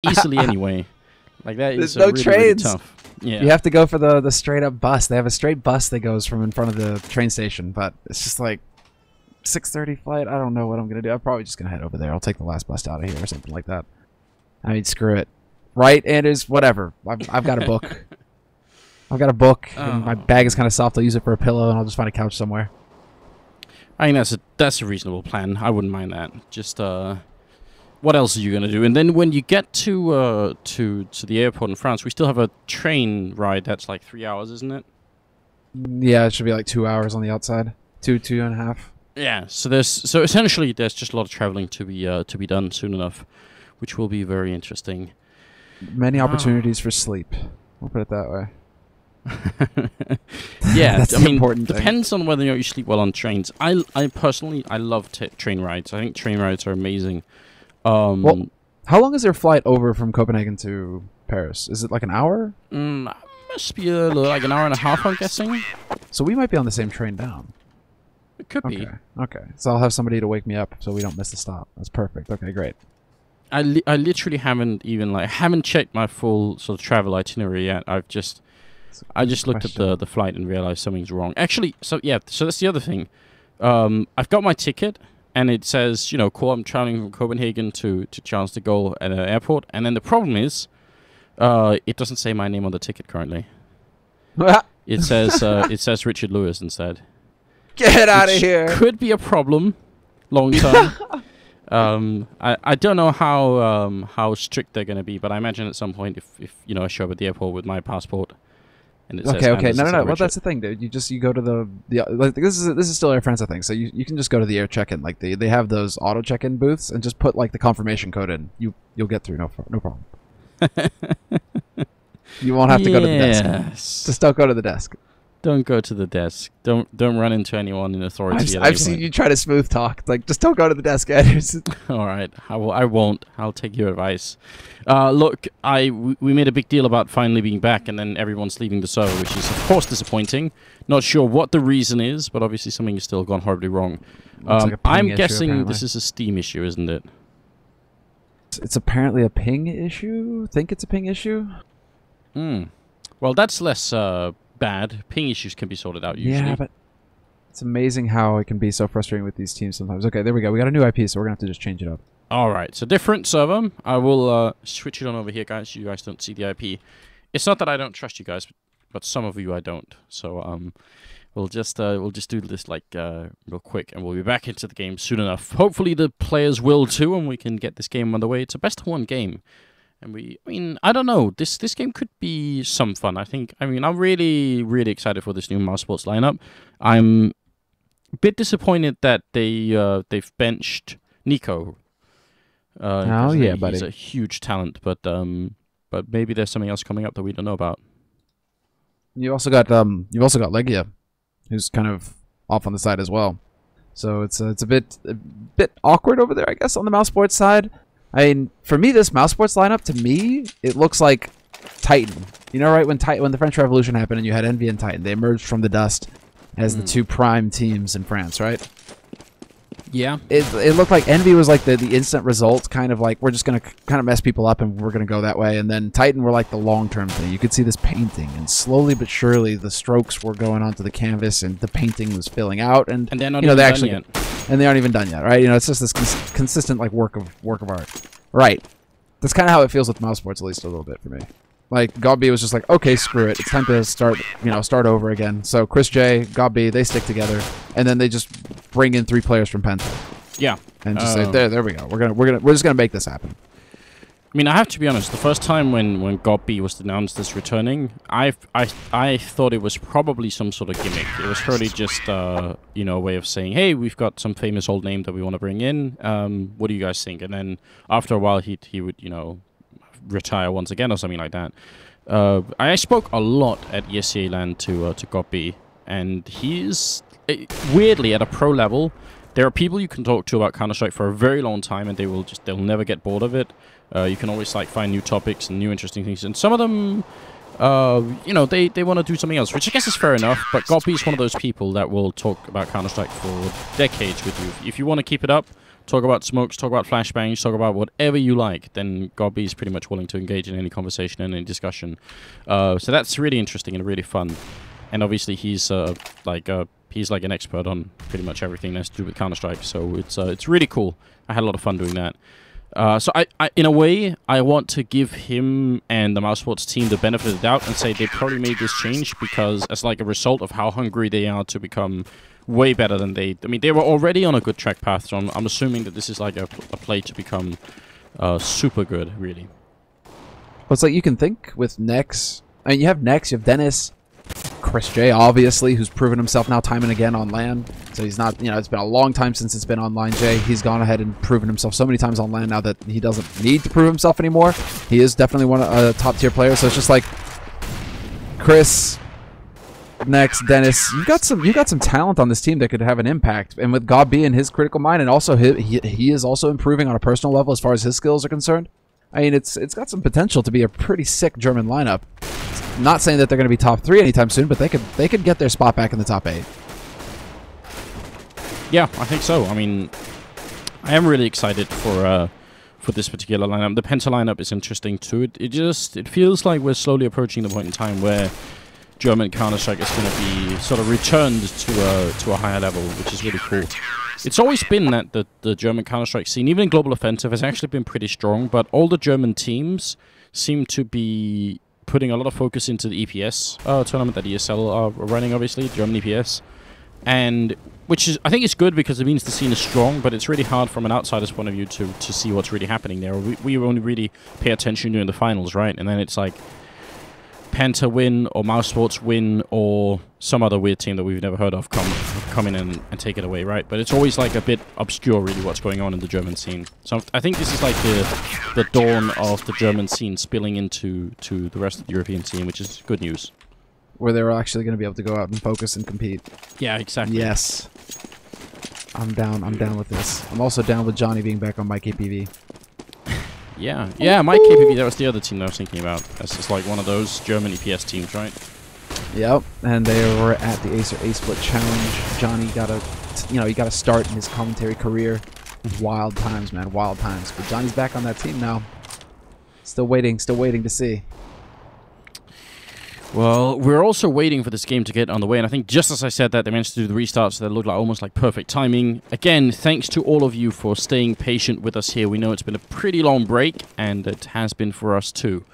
easily anyway. Like that There's is no really, trains. really tough. Yeah. You have to go for the straight up bus. They have a straight bus that goes from in front of the train station, but it's just like 6:30 flight. I don't know what I'm gonna do. I'm probably just gonna head over there. I'll take the last bus out of here or something like that. I mean, screw it. Right, Anders? Whatever. I've got a book. I've got a book. And my bag is kind of soft. I'll use it for a pillow, and I'll just find a couch somewhere. I think that's a reasonable plan. I wouldn't mind that. Just what else are you gonna do? And then when you get to the airport in France, we still have a train ride that's like 3 hours, isn't it? Yeah, it should be like 2 hours on the outside. 2.5. Yeah. So essentially there's just a lot of traveling to be done soon enough, which will be very interesting. Many opportunities for sleep. I'll put it that way. Yeah, That's I the mean, important thing. depends on whether or not you sleep well on trains. I personally love train rides. I think train rides are amazing. Well, how long is their flight over from Copenhagen to Paris? Is it like an hour? Must be like an hour and a half, I'm guessing. So we might be on the same train down. It could be. Okay. So I'll have somebody to wake me up so we don't miss the stop. That's perfect. Okay, great. I literally haven't even haven't checked my full sort of travel itinerary yet. I just looked at the flight and realized something's wrong. Actually, so that's the other thing. I've got my ticket and it says, cool, I'm traveling from Copenhagen to Charles de Gaulle at an airport. And then the problem is, it doesn't say my name on the ticket currently. It says Richard Lewis instead. Get out of here. Could be a problem long term. I don't know how strict they're going to be, but I imagine at some point if I show up at the airport with my passport and it says okay, no. Richard. Well, that's the thing, dude. You go to the like this is still Air France, I think. So you can just go to the air check-in. Like they have those auto check-in booths and just put like the confirmation code in. You'll get through, no problem. You won't have to go to the desk. Just don't go to the desk. Don't go to the desk. Don't run into anyone in authority. I've seen you try to smooth talk. Like, just don't go to the desk, Anders. All right, I won't. I'll take your advice. Look, we made a big deal about finally being back, and then everyone's leaving the server, which is of course disappointing. Not sure what the reason is, but obviously something has still gone horribly wrong. Like I'm issue, guessing apparently. this is a Steam issue, isn't it? It's apparently a ping issue. Think it's a ping issue. Well, that's less bad. Ping issues can be sorted out usually. Yeah, but it's amazing how it can be so frustrating with these teams sometimes. Okay, there we go. We got a new IP, so we're gonna have to just change it up. All right, so different server. I will switch it on over here, guys. You guys don't see the IP. It's not that I don't trust you guys, but some of you I don't. So we'll just do this real quick, and we'll be back into the game soon enough. Hopefully the players will too, and we can get this game on the way. It's a best-of-1 game. And I don't know. This game could be some fun. I'm really, really excited for this new mousesports lineup. I'm a bit disappointed that they've benched Nico. Oh yeah, buddy. He's a huge talent, but maybe there's something else coming up that we don't know about. You also got Legia, who's kind of off on the side as well. So it's a bit awkward over there, I guess, on the mousesports side. I mean, for me, this mousesports lineup, to me, it looks like Titan. Right when the French Revolution happened and you had Envy and Titan, they emerged from the dust as the two prime teams in France, right? Yeah. It looked like Envy was like the instant result, kind of like we're just gonna kind of mess people up and we're gonna go that way, and then Titan were like the long-term thing. You could see this painting, and slowly but surely the strokes were going onto the canvas and the painting was filling out, and they're not even done yet. And they aren't even done yet, right? It's just this consistent like work of art, right? That's kind of how it feels with mousesports, at least a little bit for me. Like Godby was just like, okay, screw it, it's time to start over again. So Chris J, Godby, they stick together, and then they just bring in 3 players from Penta. Yeah, and just say, there we go. We're just gonna make this happen. I mean, I have to be honest. The first time when Godby was announced as returning, I thought it was probably some sort of gimmick. It was probably just a way of saying, hey, we've got some famous old name that we want to bring in. What do you guys think? And then after a while, he would retire once again or something like that. I spoke a lot at ESEA Land to Godby, and he's weirdly at a pro level. There are people you can talk to about Counter-Strike for a very long time, and they'll never get bored of it. You can always find new topics and new interesting things, and some of them, they want to do something else, which I guess is fair enough. But Godby is one of those people that will talk about Counter-Strike for decades with you. If you want to keep it up, talk about smokes, talk about flashbangs, talk about whatever you like, then Gobby is pretty much willing to engage in any conversation and any discussion. So that's really interesting and really fun. And obviously he's like an expert on pretty much everything that's to do with Counter-Strike. So it's really cool. I had a lot of fun doing that. So I, in a way, I want to give him and the mousesports team the benefit of the doubt and say they probably made this change because as like a result of how hungry they are to become way better than they... I mean, they were already on a good track path, so I'm assuming that this is like a play to become super good, really. Well, it's like you can think with Nex. I mean, you have Nex, you have Dennis, Chris J, obviously, who's proven himself now time and again on LAN. So he's not, it's been a long time since it's been online, J. He's gone ahead and proven himself so many times on LAN now that he doesn't need to prove himself anymore. He is definitely one of a top-tier player. So it's just like Chris, Nex, Dennis. You've got some talent on this team that could have an impact. And with Gobby and his critical mind, and also he is also improving on a personal level as far as his skills are concerned. I mean, it's got some potential to be a pretty sick German lineup. Not saying that they're going to be top 3 anytime soon, but they could get their spot back in the top 8. Yeah, I think so. I mean, I am really excited for this particular lineup. The Penta lineup is interesting too. It feels like we're slowly approaching the point in time where German Counter-Strike is going to be sort of returned to a higher level, which is really cool. It's always been that the German Counter-Strike scene, even in Global Offensive, has actually been pretty strong, but all the German teams seem to be putting a lot of focus into the EPS tournament that ESL are running, obviously, German EPS. And which is, I think it's good because it means the scene is strong, but it's really hard from an outsider's point of view to see what's really happening there. We only really pay attention during the finals, right? And then it's like Penta win or mousesports win or some other weird team that we've never heard of come in and take it away, right? But it's always like a bit obscure, really, what's going on in the German scene. So I think this is like the dawn of the German scene spilling into the rest of the European scene, which is good news. Where they're actually going to be able to go out and focus and compete. Yeah, exactly. Yes. I'm down with this. I'm also down with Johnny being back on my KPV. Yeah, my KPV, that was the other team that I was thinking about. That's just like one of those German EPS teams, right? Yep, and they were at the Acer A-Split Challenge. Johnny got he got a start in his commentary career. Wild times, man, wild times. But Johnny's back on that team now. Still waiting to see. Well, we're also waiting for this game to get on the way, and I think just as I said that, they managed to do the restarts that looked like almost like perfect timing. Again, thanks to all of you for staying patient with us here. We know it's been a pretty long break, and it has been for us too.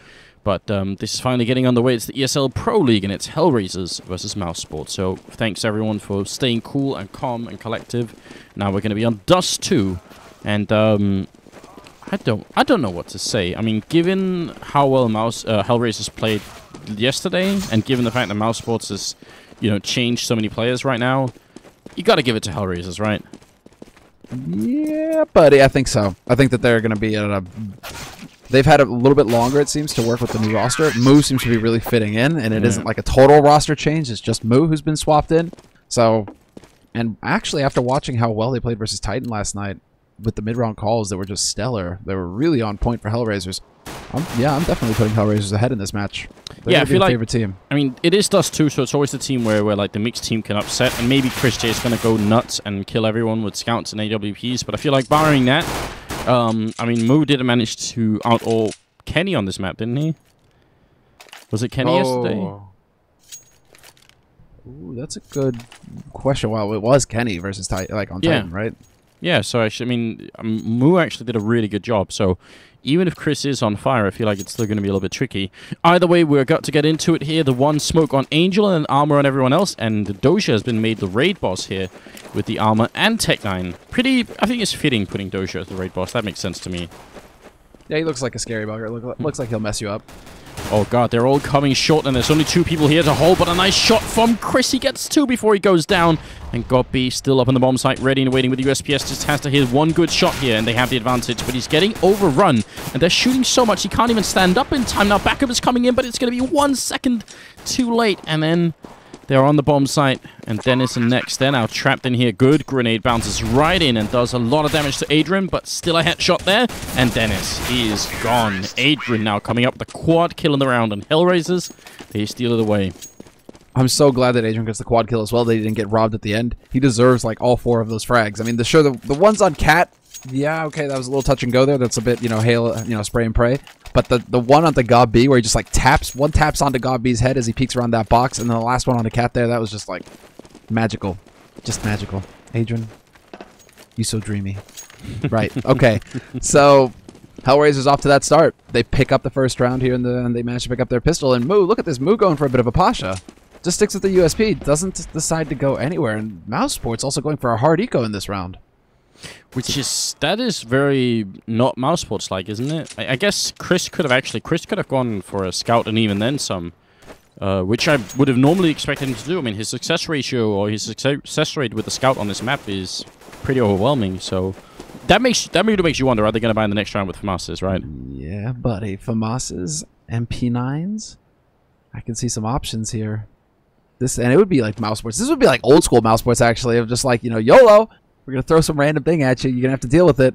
But this is finally getting on the way. It's the ESL Pro League, and it's HellRaisers versus mousesports. So thanks everyone for staying cool and calm and collective. Now we're going to be on Dust 2, and I don't know what to say. I mean, given how well HellRaisers played yesterday, and given the fact that mousesports has, changed so many players right now, you got to give it to HellRaisers, right? Yeah, buddy, I think so. I think that they're going to be at a... They've had a little bit longer, it seems, to work with the new roster. Moo seems to be really fitting in, and it isn't like a total roster change. It's just Moo who's been swapped in. So, and actually, after watching how well they played versus Titan last night, with the mid-round calls that were just stellar, they were really on point for HellRaisers. I'm definitely putting HellRaisers ahead in this match. They're I feel like favorite team. I mean, it is Dust 2, so it's always the team where like the mixed team can upset, and maybe Chris J is going to go nuts and kill everyone with scouts and AWPs. But I feel like barring that, I mean, Moo did manage to out-all Kenny on this map, didn't he? Was it Kenny yesterday? Ooh, that's a good question. Well, it was Kenny versus Titan, right? Yeah, so actually, I mean, Moo actually did a really good job. So even if Chris is on fire, I feel like it's still going to be a little bit tricky. Either way, we're got to get into it here. The one smoke on Angel and armor on everyone else, and Doja has been made the raid boss here with the armor and Tech9. I think it's fitting putting Doja as the raid boss. That makes sense to me. Yeah, he looks like a scary bugger. Looks like he'll mess you up. Oh god, they're all coming short, and there's only 2 people here to hold, but a nice shot from Chris. He gets 2 before he goes down, and Gobby still up on the bomb site, ready and waiting with the USPS. Just has to hit one good shot here, and they have the advantage, but he's getting overrun, and they're shooting so much he can't even stand up in time. Now backup is coming in, but it's going to be 1 second too late, and then they're on the bomb site, and Dennis and Nex, they're now trapped in here. Good grenade bounces right in and does a lot of damage to Adrian, but still a headshot there. And Dennis, he is gone. Adrian now coming up with the quad kill in the round, and HellRaisers, they steal it away. I'm so glad that Adrian gets the quad kill as well. They didn't get robbed at the end. He deserves like all 4 of those frags. I mean, the ones on Cat, Yeah, okay, that was a little touch and go there. That's a bit, hail, spray and pray. But the one on the God B where he just like taps onto God B's head as he peeks around that box, and then the last one on the cat there, that was just like magical. Just magical. Adrian, you so dreamy. Right. Okay. So HellRaisers off to that start. They pick up the first round here, and they manage to pick up their pistol. And Moo, look at this. Moo going for a bit of a Pasha. Just sticks with the USP. Doesn't decide to go anywhere. And mousesports also going for a hard eco in this round. That is very not mousesports like, isn't it? I guess Chris could have gone for a scout and even then some. Which I would have normally expected him to do. I mean, his success ratio or his success rate with the scout on this map is pretty overwhelming. So that really makes you wonder: are they going to buy in the next round with FAMAS's, right? Yeah, buddy, FAMAS's MP9s. I can see some options here. And it would be like mousesports. This would be like old school mousesports, actually, of just like YOLO. We're gonna throw some random thing at you. You're gonna have to deal with it.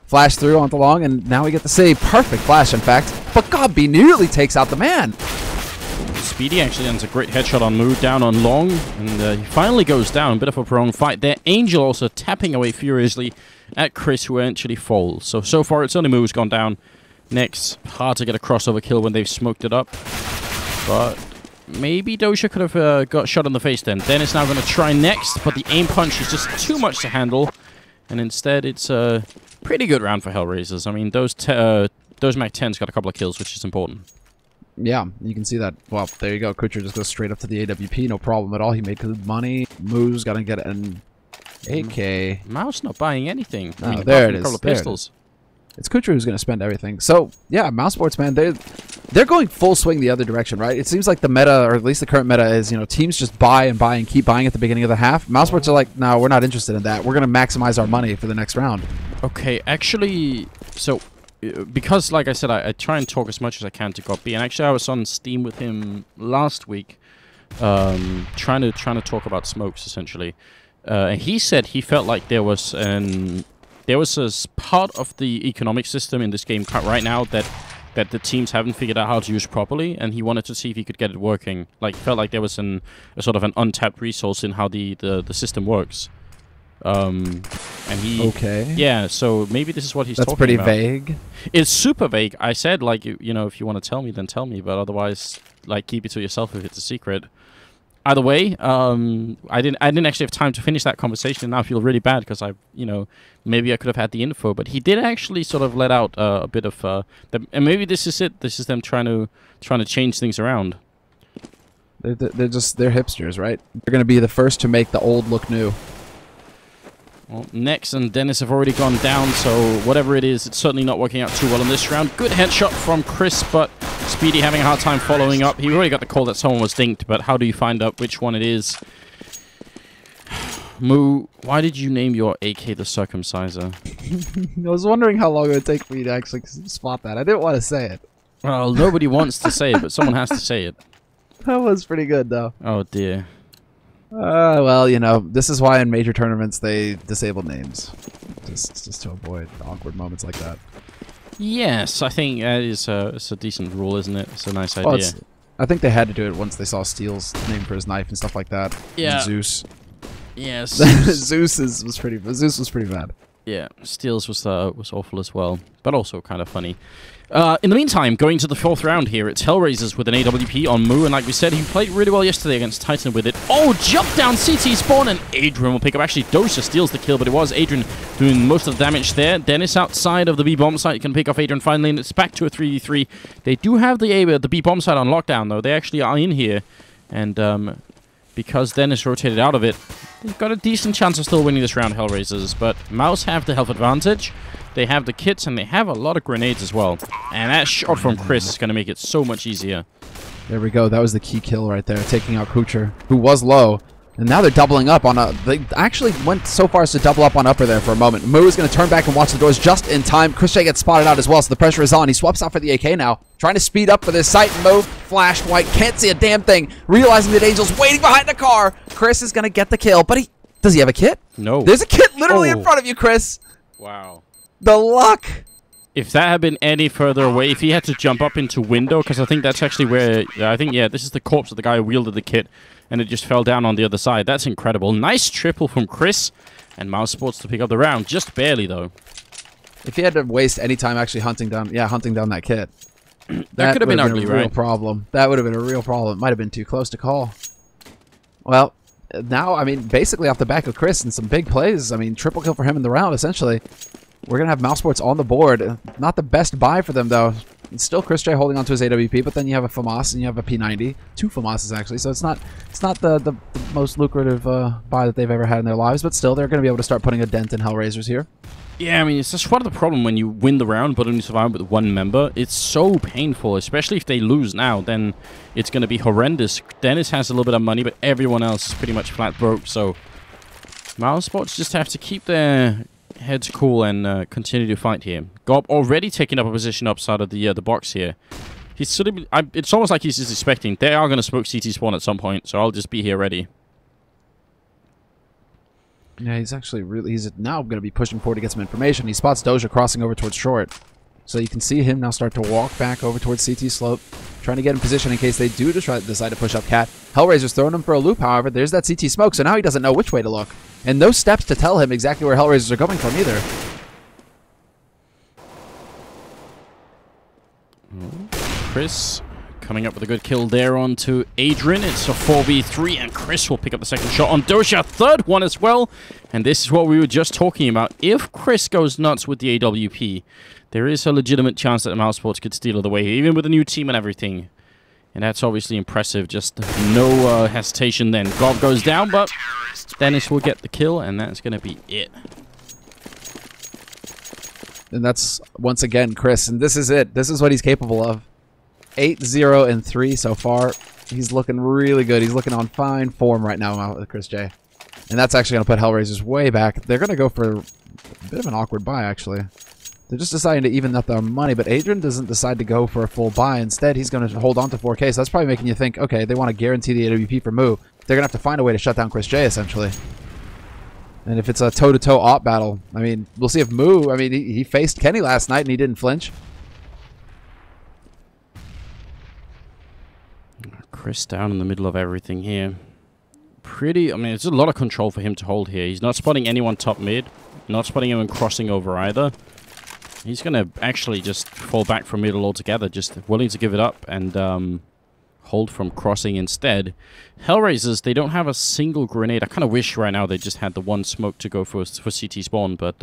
Flash through onto long, and now we get to see perfect flash, in fact. But God B nearly takes out the man. Speedy actually lands a great headshot on Moo down on long, and he finally goes down. A bit of a prolonged fight there. Angel also tapping away furiously at Chris, who eventually falls. So far, it's only Moo who's gone down. Next, hard to get a crossover kill when they've smoked it up. But maybe Doja could have got shot in the face then. Dennis now going to try next, but the aim punch is just too much to handle. And instead, it's a pretty good round for HellRaisers. I mean, those Mac-10s got a couple of kills, which is important. Yeah, you can see that. Well, there you go. Kucher just goes straight up to the AWP. No problem at all. He made good money. Moo's got to get an AK. Mouse not buying anything. Oh, I mean, there it is. A couple of pistols. It's Kucher who's going to spend everything. So, yeah, mousesports, man, they're going full swing the other direction, right? It seems like the meta, or at least the current meta, is, teams just buy and keep buying at the beginning of the half. Mousesports are like, no, we're not interested in that. We're going to maximize our money for the next round. Okay, actually, so because, like I said, I try and talk as much as I can to Gopi, and actually I was on Steam with him last week, trying to talk about smokes, essentially. And he said he felt like there was a part of the economic system in this game right now that the teams haven't figured out how to use properly, and he wanted to see if he could get it working. Like, felt like there was a sort of an untapped resource in how the system works. And he... Okay. Yeah, so maybe this is what he's talking about. That's pretty vague. It's super vague. I said, like, if you want to tell me, then tell me, but otherwise, like, keep it to yourself if it's a secret. Either way, I didn't actually have time to finish that conversation, and now I feel really bad because maybe I could have had the info, but he did actually sort of let out a bit of and maybe this is it. This is them trying to change things around. They're hipsters, right? They're gonna be the first to make the old look new. Well, Nex and Dennis have already gone down, so whatever it is, it's certainly not working out too well in this round. Good headshot from Chris, but Speedy having a hard time following up. He already got the call that someone was dinked, but how do you find out which one it is? Moo, why did you name your AK the Circumciser? I was wondering how long it would take for you to actually spot that. I didn't want to say it. Well, nobody wants to say it, but someone has to say it. That was pretty good, though. Oh, dear. Well, this is why in major tournaments they disable names. Just to avoid awkward moments like that. Yes, I think that is it's a decent rule, isn't it? It's a nice idea. Well, I think they had to do it once they saw Steel's name for his knife and stuff like that. Yeah. And Zeus. Yes. Zeus was pretty bad. Yeah, Steel's was awful as well, but also kind of funny. In the meantime, going to the fourth round here, it's HellRaisers with an AWP on Moo, and like we said, he played really well yesterday against Titan with it. Oh, jump down CT spawn, and Adrian will pick up. Actually, Doja steals the kill, but it was Adrian doing most of the damage there. Dennis outside of the B-bomb site can pick off Adrian finally, and it's back to a 3v3. They do have the B-bomb site on lockdown, though. They actually are in here, and because Dennis rotated out of it, they've got a decent chance of still winning this round, HellRaisers, but Mouse have the health advantage. They have the kits, and they have a lot of grenades as well. And that shot from Chris is going to make it so much easier. There we go. That was the key kill right there, taking out Kucher, who was low. And now they're doubling up on a... They actually went so far as to double up on upper there for a moment. Moo is going to turn back and watch the doors just in time. Chris J gets spotted out as well, so the pressure is on. He swaps out for the AK now, trying to speed up for this sight. Mo flashed white, can't see a damn thing. Realizing that Angel's waiting behind the car. Chris is going to get the kill, but does he have a kit? No. There's a kit literally in front of you, Chris. Wow. The luck. If that had been any further away, if he had to jump up into window, because I think that's actually where, yeah, this is the corpse of the guy who wielded the kit, and it just fell down on the other side. That's incredible. Nice triple from Chris, and mousesports to pick up the round. Just barely, though. If he had to waste any time actually hunting down that kit, that could have been ugly, a real right? problem. That would have been a real problem. It might have been too close to call. Well, now, I mean, basically off the back of Chris and some big plays, I mean, triple kill for him in the round, essentially. We're going to have mousesports on the board. Not the best buy for them, though. It's still Chris J holding onto his AWP, but then you have a FAMAS and you have a P90. 2 FAMASes, actually, so it's not the most lucrative buy that they've ever had in their lives, but still, they're going to be able to start putting a dent in HellRaisers here. Yeah, I mean, it's just part of the problem when you win the round but only survive with one member. It's so painful, especially if they lose now, then it's going to be horrendous. Dennis has a little bit of money, but everyone else is pretty much flat broke, so mousesports just have to keep their heads cool and continue to fight here. Gob already taking up a position upside of the box here. He's sort of, it's almost like he's just expecting they are going to smoke CT spawn at some point, so I'll just be here ready. Yeah, he's now going to be pushing forward to get some information. He spots Doja crossing over towards short. So you can see him now start to walk back over towards CT slope, trying to get in position in case they do decide to push up Cat. HellRaiser's throwing him for a loop, however. There's that CT smoke, so now he doesn't know which way to look. And no steps to tell him exactly where HellRaisers are coming from either. Chris coming up with a good kill there onto Adrian. It's a 4v3, and Chris will pick up the second shot on Doja. Third one as well. And this is what we were just talking about. If Chris goes nuts with the AWP, there is a legitimate chance that the mousesports could steal it away, even with a new team and everything. And that's obviously impressive. Just no hesitation then. Gob goes down, but Dennis will get the kill, and that's going to be it. And that's, once again, Chris. And this is it. This is what he's capable of. 8-0-3 so far. He's looking really good. He's looking on fine form right now with Chris J. And that's actually going to put HellRaisers way back. They're going to go for a bit of an awkward buy, actually. They're just deciding to even up their money, but Adrian doesn't decide to go for a full buy. Instead, he's going to hold on to 4K, so that's probably making you think, okay, they want to guarantee the AWP for Moo. They're going to have to find a way to shut down Chris J, essentially. And if it's a toe-to-toe op battle, I mean, we'll see if Moo, I mean, he faced Kenny last night and he didn't flinch. Chris down in the middle of everything here. I mean, it's a lot of control for him to hold here. He's not spotting anyone top mid, not spotting anyone crossing over either. He's going to actually just fall back from middle altogether, just willing to give it up and hold from crossing instead. HellRaisers, they don't have a single grenade. I kind of wish right now they just had the one smoke to go for CT spawn, but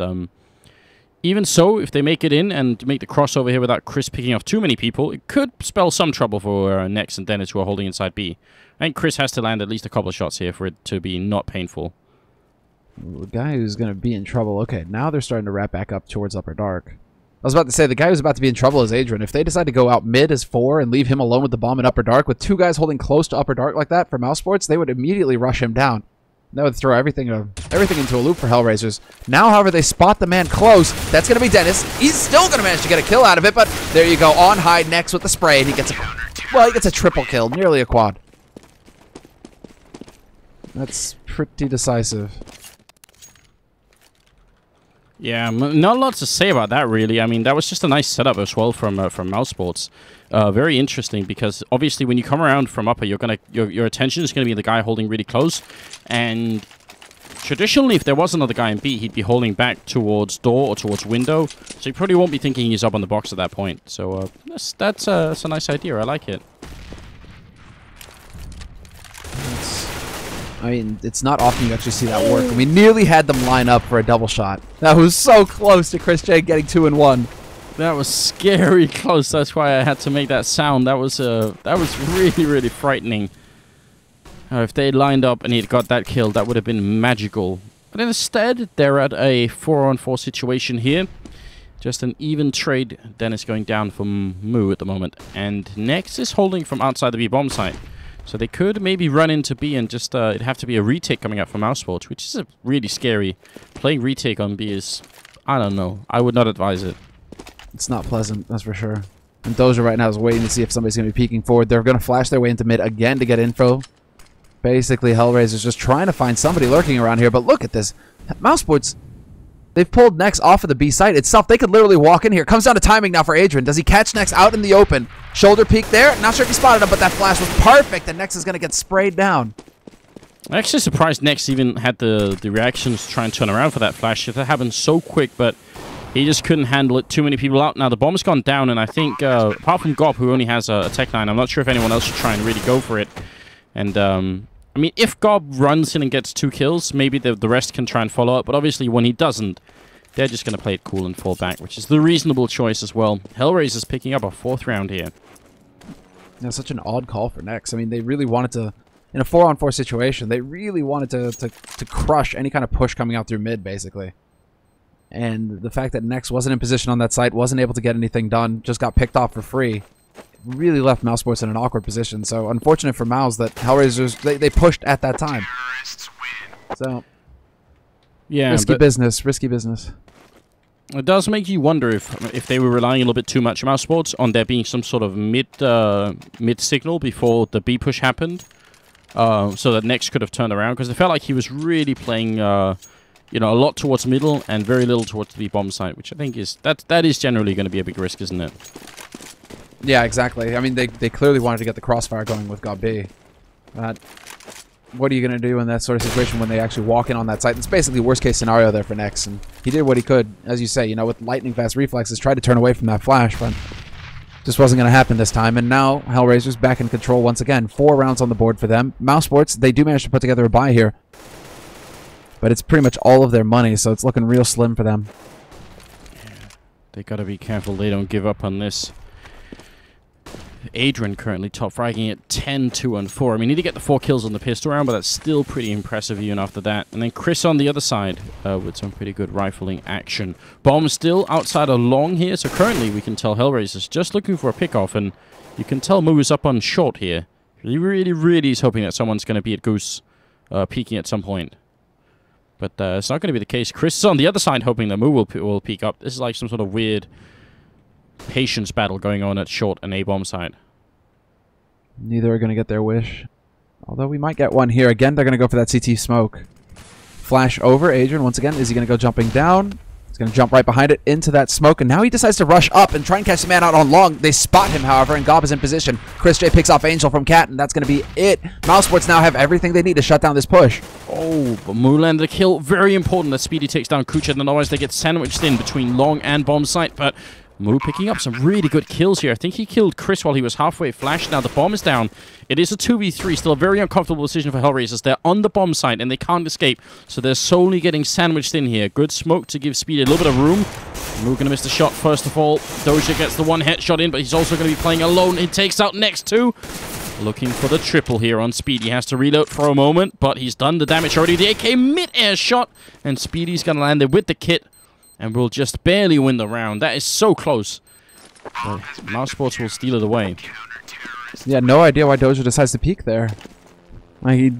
even so, if they make it in and make the crossover here without Chris picking off too many people, it could spell some trouble for Nex and Dennis, who are holding inside B. I think Chris has to land at least a couple of shots here for it to be not painful. The guy who's going to be in trouble. Okay, now they're starting to wrap back up towards Upper Dark. I was about to say, the guy who's about to be in trouble is Adrian. If they decide to go out mid as 4 and leave him alone with the bomb in Upper Dark, with 2 guys holding close to Upper Dark like that for mousesports, they would immediately rush him down. That would throw everything into a loop for HellRaisers. Now, however, they spot the man close. That's going to be Dennis. He's still going to manage to get a kill out of it, but there you go. On high next with the spray, and he gets a triple kill, nearly a quad. That's pretty decisive. Yeah, not a lot to say about that, really. I mean, that was just a nice setup as well from mousesports. Very interesting, because obviously when you come around from upper, your attention is going to be the guy holding really close. And traditionally, if there was another guy in B, he'd be holding back towards door or towards window. So he probably won't be thinking he's up on the box at that point. So that's a nice idea. I like it. I mean, it's not often you actually see that work. We nearly had them line up for a double shot. That was so close to Chris J getting 2 and 1. That was scary close. That's why I had to make that sound. That was really, really frightening. If they lined up and he'd got that kill, that would have been magical. But instead, they're at a 4-on-4 situation here. Just an even trade. Dennis going down for Moo at the moment. And Nex is holding from outside the B bomb site. So they could maybe run into B and just, it'd have to be a retake coming up from mousesports, which is really scary. Playing retake on B is, I don't know. I would not advise it. It's not pleasant, that's for sure. And Doja right now is waiting to see if somebody's going to be peeking forward. They're going to flash their way into mid again to get info. Basically, HellRaisers just trying to find somebody lurking around here. But look at this. mousesports, they've pulled Nex off of the B site itself. They could literally walk in here. Comes down to timing now for Adrian. Does he catch Nex out in the open? Shoulder peek there. Not sure if he spotted him, but that flash was perfect, and Nex is going to get sprayed down. I'm actually surprised Nex even had the reactions to try and turn around for that flash. If that happened so quick, but He just couldn't handle it. Too many people out. Now, the bomb's gone down, and I think, apart from Gob, who only has a Tech 9, I'm not sure if anyone else should try and really go for it. And, I mean, if Gob runs in and gets 2 kills, maybe the rest can try and follow up. But obviously, when he doesn't, they're just going to play it cool and fall back, which is the reasonable choice as well. HellRaisers picking up a 4th round here. Yeah, such an odd call for Nex. I mean, they really wanted to, in a 4-on-4 situation, they really wanted to crush any kind of push coming out through mid, basically. And the fact that Nex wasn't in position on that site, wasn't able to get anything done, just got picked off for free, really left mousesports in an awkward position. So unfortunate for Mouse that HellRaisers, they pushed at that time. So, yeah, risky business. It does make you wonder if they were relying a little bit too much on mousesports, on there being some sort of mid signal before the B push happened, so that Nex could have turned around, because it felt like he was really playing you know, a lot towards middle and very little towards the bomb site, which I think is that is generally going to be a big risk, isn't it? Yeah, exactly. I mean, they clearly wanted to get the crossfire going with God B. What are you going to do in that sort of situation when they actually walk in on that site? It's basically worst case scenario there for Nex, and he did what he could, as you say, you know, with lightning fast reflexes, tried to turn away from that flash, but just wasn't going to happen this time. And now HellRaisers back in control once again. 4 rounds on the board for them. mousesports, they do manage to put together a buy here, but it's pretty much all of their money, so it's looking real slim for them. Yeah, they got to be careful they don't give up on this. Adrian currently top fragging at 10, 2, and 4. I mean, he did get the 4 kills on the pistol round, but that's still pretty impressive even after that. And then Chris on the other side with some pretty good rifling action. Bomb still outside of long here, so currently we can tell HellRaisers just looking for a pickoff, and you can tell Moo is up on short here. He really is hoping that someone's going to be at Goose peeking at some point. But it's not going to be the case. Chris is on the other side hoping that Moo will peek up. This is like some sort of weird patience battle going on at short and A bomb side. Neither are going to get their wish. Although we might get one here. Again, they're going to go for that CT smoke. Flash over. Adrian, once again, is he going to go jumping down? He's going to jump right behind it into that smoke, and now he decides to rush up and try and catch the man out on long. They spot him, however, and Gob is in position. Chris J picks off Angel from Cat, and that's going to be it. mousesports now have everything they need to shut down this push. Oh, but Moo landed a kill. Very important that Speedy takes down Kucha, and otherwise they get sandwiched in between long and bomb site, but Moo picking up some really good kills here. I think he killed Chris while he was halfway flashed. Now the bomb is down. It is a 2v3. Still a very uncomfortable decision for HellRaisers. They're on the bomb site and they can't escape. So they're solely getting sandwiched in here. Good smoke to give Speedy a little bit of room. Moo going to miss the shot first of all. Doja gets the 1 headshot in, but he's also going to be playing alone. He takes out Nex too. Looking for the triple here on Speedy. He has to reload for a moment, but he's done the damage already. The AK mid-air shot, and Speedy's going to land it with the kit. And will just barely win the round. That is so close. But mousesports will steal it away. Yeah, no idea why Doja decides to peek there. Like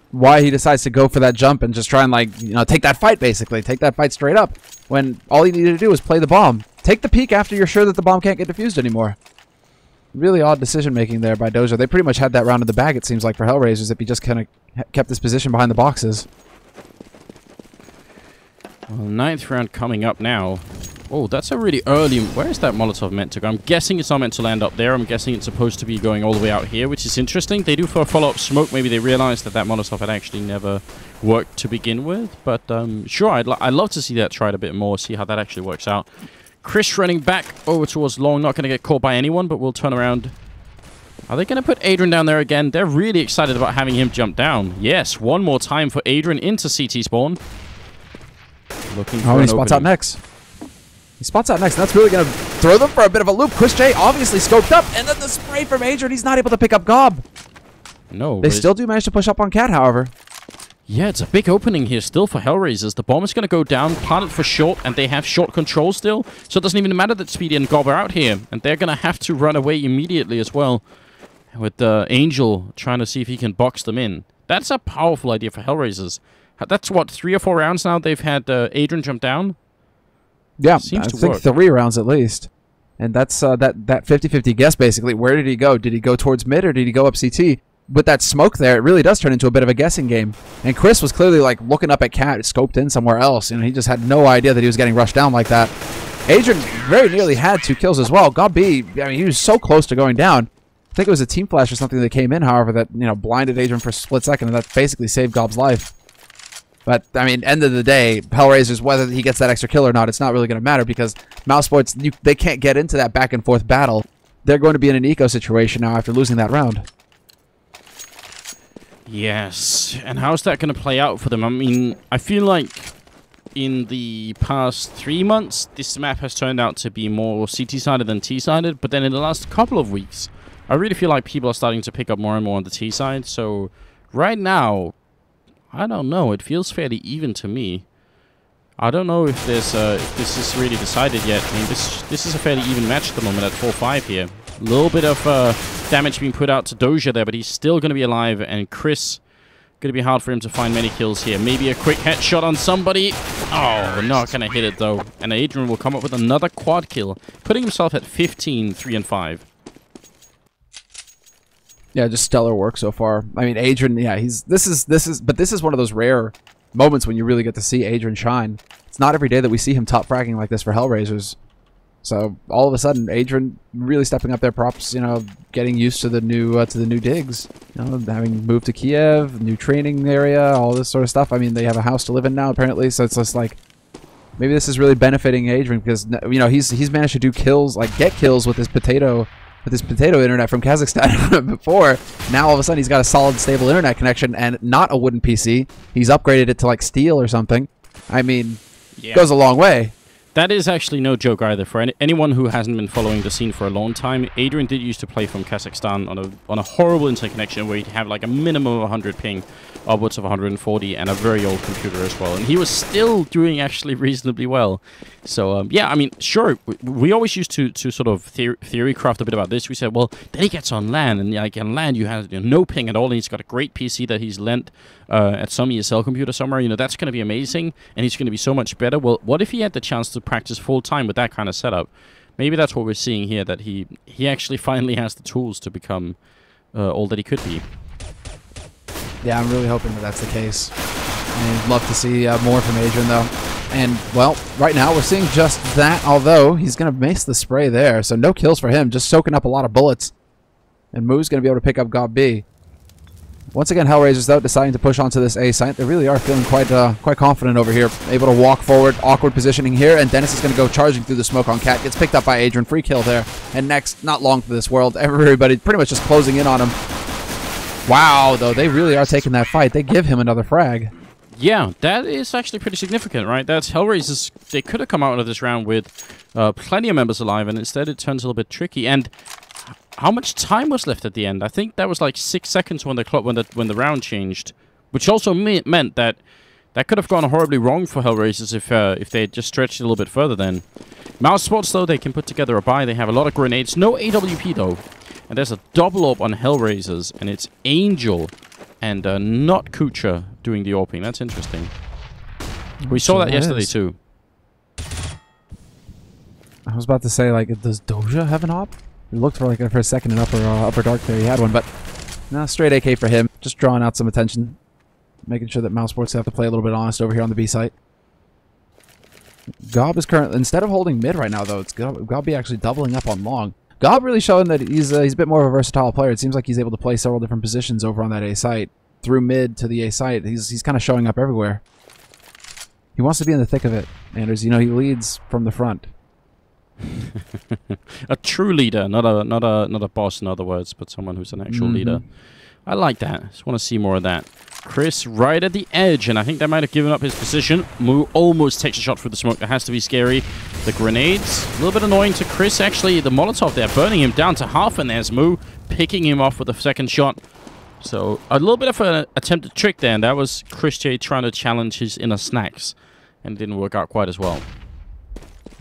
why he decides to go for that jump and just try and, like, you know, take that fight, basically. Take that fight straight up. When all he needed to do was play the bomb. Take the peek after you're sure that the bomb can't get defused anymore. Really odd decision-making there by Doja. They pretty much had that round in the bag, it seems like, for HellRaisers, if he just kind of kept his position behind the boxes. Well, 9th round coming up now. Oh, that's a really early... Where is that Molotov meant to go? I'm guessing it's not meant to land up there. I'm guessing it's supposed to be going all the way out here, which is interesting. They do for a follow-up smoke. Maybe they realized that that Molotov had actually never worked to begin with. But sure, I'd love to see that tried a bit more, see how that actually works out. Chris running back over towards long. Not going to get caught by anyone, but we'll turn around. Are they going to put Adrian down there again? They're really excited about having him jump down. Yes, one more time for Adrian into CT spawn. Looking for he spots out Nex. He spots out Nex, and that's really going to throw them for a bit of a loop. Chris J obviously scoped up, and then the spray from Adrian. He's not able to pick up Gob. No. They still do manage to push up on Cat, however. Yeah, it's a big opening here still for HellRaisers. The bomb is going to go down, planted for short, and they have short control still. So it doesn't even matter that Speedy and Gob are out here, and they're going to have to run away immediately as well. With Angel trying to see if he can box them in. That's a powerful idea for HellRaisers. That's what, 3 or 4 rounds now they've had Adrian jump down? Yeah, seems to work. I think 3 rounds at least. And that's that 50-50 guess, basically. Where did he go? Did he go towards mid or did he go up CT? With that smoke there, it really does turn into a bit of a guessing game. And Chris was clearly like looking up at Cat, scoped in somewhere else. You know, he just had no idea that he was getting rushed down like that. Adrian very nearly had 2 kills as well. God B, I mean, he was so close to going down. I think it was a team flash or something that came in, however, that, you know, blinded Adrian for a split second, and that basically saved Gob's life. But, I mean, end of the day, HellRaisers, whether he gets that extra kill or not, it's not really going to matter because mousesports, they can't get into that back-and-forth battle. They're going to be in an eco situation now after losing that round. Yes, and how's that going to play out for them? I mean, I feel like in the past 3 months, this map has turned out to be more CT-sided than T-sided, but then in the last couple of weeks, I really feel like people are starting to pick up more and more on the T side, so right now, I don't know, it feels fairly even to me. I don't know if there's if this is really decided yet. I mean, this is a fairly even match at the moment at 4-5 here. A little bit of damage being put out to Doja there, but he's still going to be alive, and Chris, going to be hard for him to find many kills here. Maybe a quick headshot on somebody. Oh, not going to hit it, though. And Adrian will come up with another quad kill, putting himself at 15, 3, and 5. Yeah, just stellar work so far. I mean, Adrian, yeah, this is one of those rare moments when you really get to see Adrian shine. It's not every day that we see him top fragging like this for HellRaisers. So all of a sudden, Adrian really stepping up their props, you know, getting used to the new digs, you know, having moved to Kiev, new training area, all this sort of stuff. I mean, they have a house to live in now apparently, so it's just like maybe this is really benefiting Adrian because, you know, he's managed to do kills, like get kills with his potato internet from Kazakhstan before. Now all of a sudden he's got a solid, stable internet connection and not a wooden PC. He's upgraded it to like steel or something. I mean, yeah, goes a long way. That is actually no joke either. For anyone who hasn't been following the scene for a long time, Adrian did used to play from Kazakhstan on a horrible internet connection where he'd have like a minimum of 100 ping, upwards of 140, and a very old computer as well. And he was still doing actually reasonably well. So, yeah, I mean, sure, we always used to sort of theory craft a bit about this. We said, well, then he gets on LAN, and like on LAN you have no ping at all, and he's got a great PC that he's lent at some ESL computer somewhere. You know, that's going to be amazing, and he's going to be so much better. Well, what if he had the chance to practice full-time with that kind of setup? Maybe that's what we're seeing here, that he actually finally has the tools to become all that he could be. Yeah, I'm really hoping that that's the case. I'd love to see more from Adrian, though. And, well, right now we're seeing just that, although he's going to mace the spray there. So no kills for him, just soaking up a lot of bullets. And Moo's going to be able to pick up Gob B. Once again, HellRaisers, though, deciding to push onto this A site. They really are feeling quite confident over here. Able to walk forward, awkward positioning here, and Dennis is going to go charging through the smoke on Cat. Gets picked up by Adrian, free kill there. And next, not long for this world. Everybody pretty much just closing in on him. Wow, though, they really are taking that fight. They give him another frag. Yeah, that is actually pretty significant, right? That's HellRaisers. They could have come out of this round with plenty of members alive, and instead it turns a little bit tricky. And how much time was left at the end? I think that was like 6 seconds when the round changed, which also meant that could have gone horribly wrong for HellRaisers if they had just stretched it a little bit further. Then mousesports, though, they can put together a buy. They have a lot of grenades, no AWP though, and there's a double AWP on HellRaisers, and it's Angel and not Kucha doing the AWPing. That's interesting. We saw that yesterday too. I was about to say, like, does Doja have an AWP? We looked for a second in upper dark there. He had one, but no, straight AK for him. Just drawing out some attention, making sure that mousesports have to play a little bit honest over here on the B site. Gob is currently, instead of holding mid right now, though, it's Gob be actually doubling up on long. Gob really showing that he's a bit more of a versatile player. It seems like he's able to play several different positions over on that A site. Through mid to the A site, he's kind of showing up everywhere. He wants to be in the thick of it, Anders. You know, he leads from the front. A true leader, not a boss, in other words, but someone who's an actual leader. I like that. I just want to see more of that. Chris right at the edge, and I think that might have given up his position. Moo almost takes a shot through the smoke. That has to be scary. The grenades, a little bit annoying to Chris. Actually, the Molotov there, burning him down to half, and there's Moo picking him off with a second shot. So, a little bit of an attempted trick there, and that was Chris J trying to challenge his inner snacks, and it didn't work out quite as well.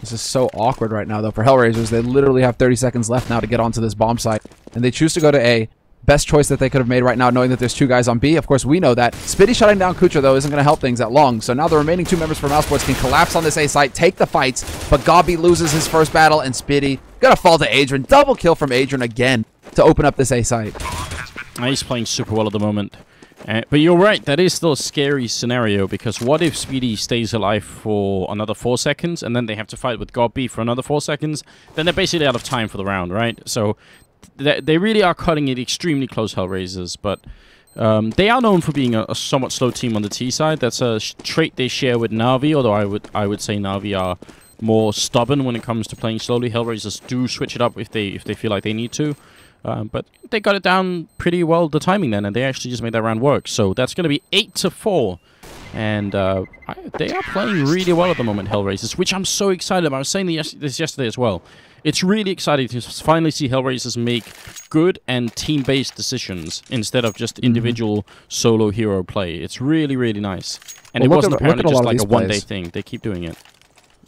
This is so awkward right now, though, for HellRaisers. They literally have 30 seconds left now to get onto this bomb site, and they choose to go to A. Best choice that they could have made right now, knowing that there's two guys on B. Of course, we know that. Spitty shutting down Kucha, though, isn't going to help things at long. So now the remaining two members for mousesports can collapse on this A site, take the fights, but Gobby loses his first battle, and Spitty gonna fall to Adrian. Double kill from Adrian again to open up this A site. He's playing super well at the moment. But you're right, that is still a scary scenario, because what if Speedy stays alive for another 4 seconds, and then they have to fight with Gobby for another 4 seconds? Then they're basically out of time for the round, right? So they really are cutting it extremely close, HellRaisers, but They are known for being a somewhat slow team on the T side. That's a trait they share with Na'Vi, although I would say Na'Vi are more stubborn when it comes to playing slowly. HellRaisers do switch it up if they feel like they need to. But they got it down pretty well, the timing then, and they actually just made that round work. So that's going to be 8-4. And they are playing really well at the moment, HellRaisers, which I'm so excited about. I was saying this yesterday as well. It's really exciting to finally see HellRaisers make good and team-based decisions instead of just individual solo hero play. It's really, really nice. And it wasn't apparently just like a one-day thing. They keep doing it.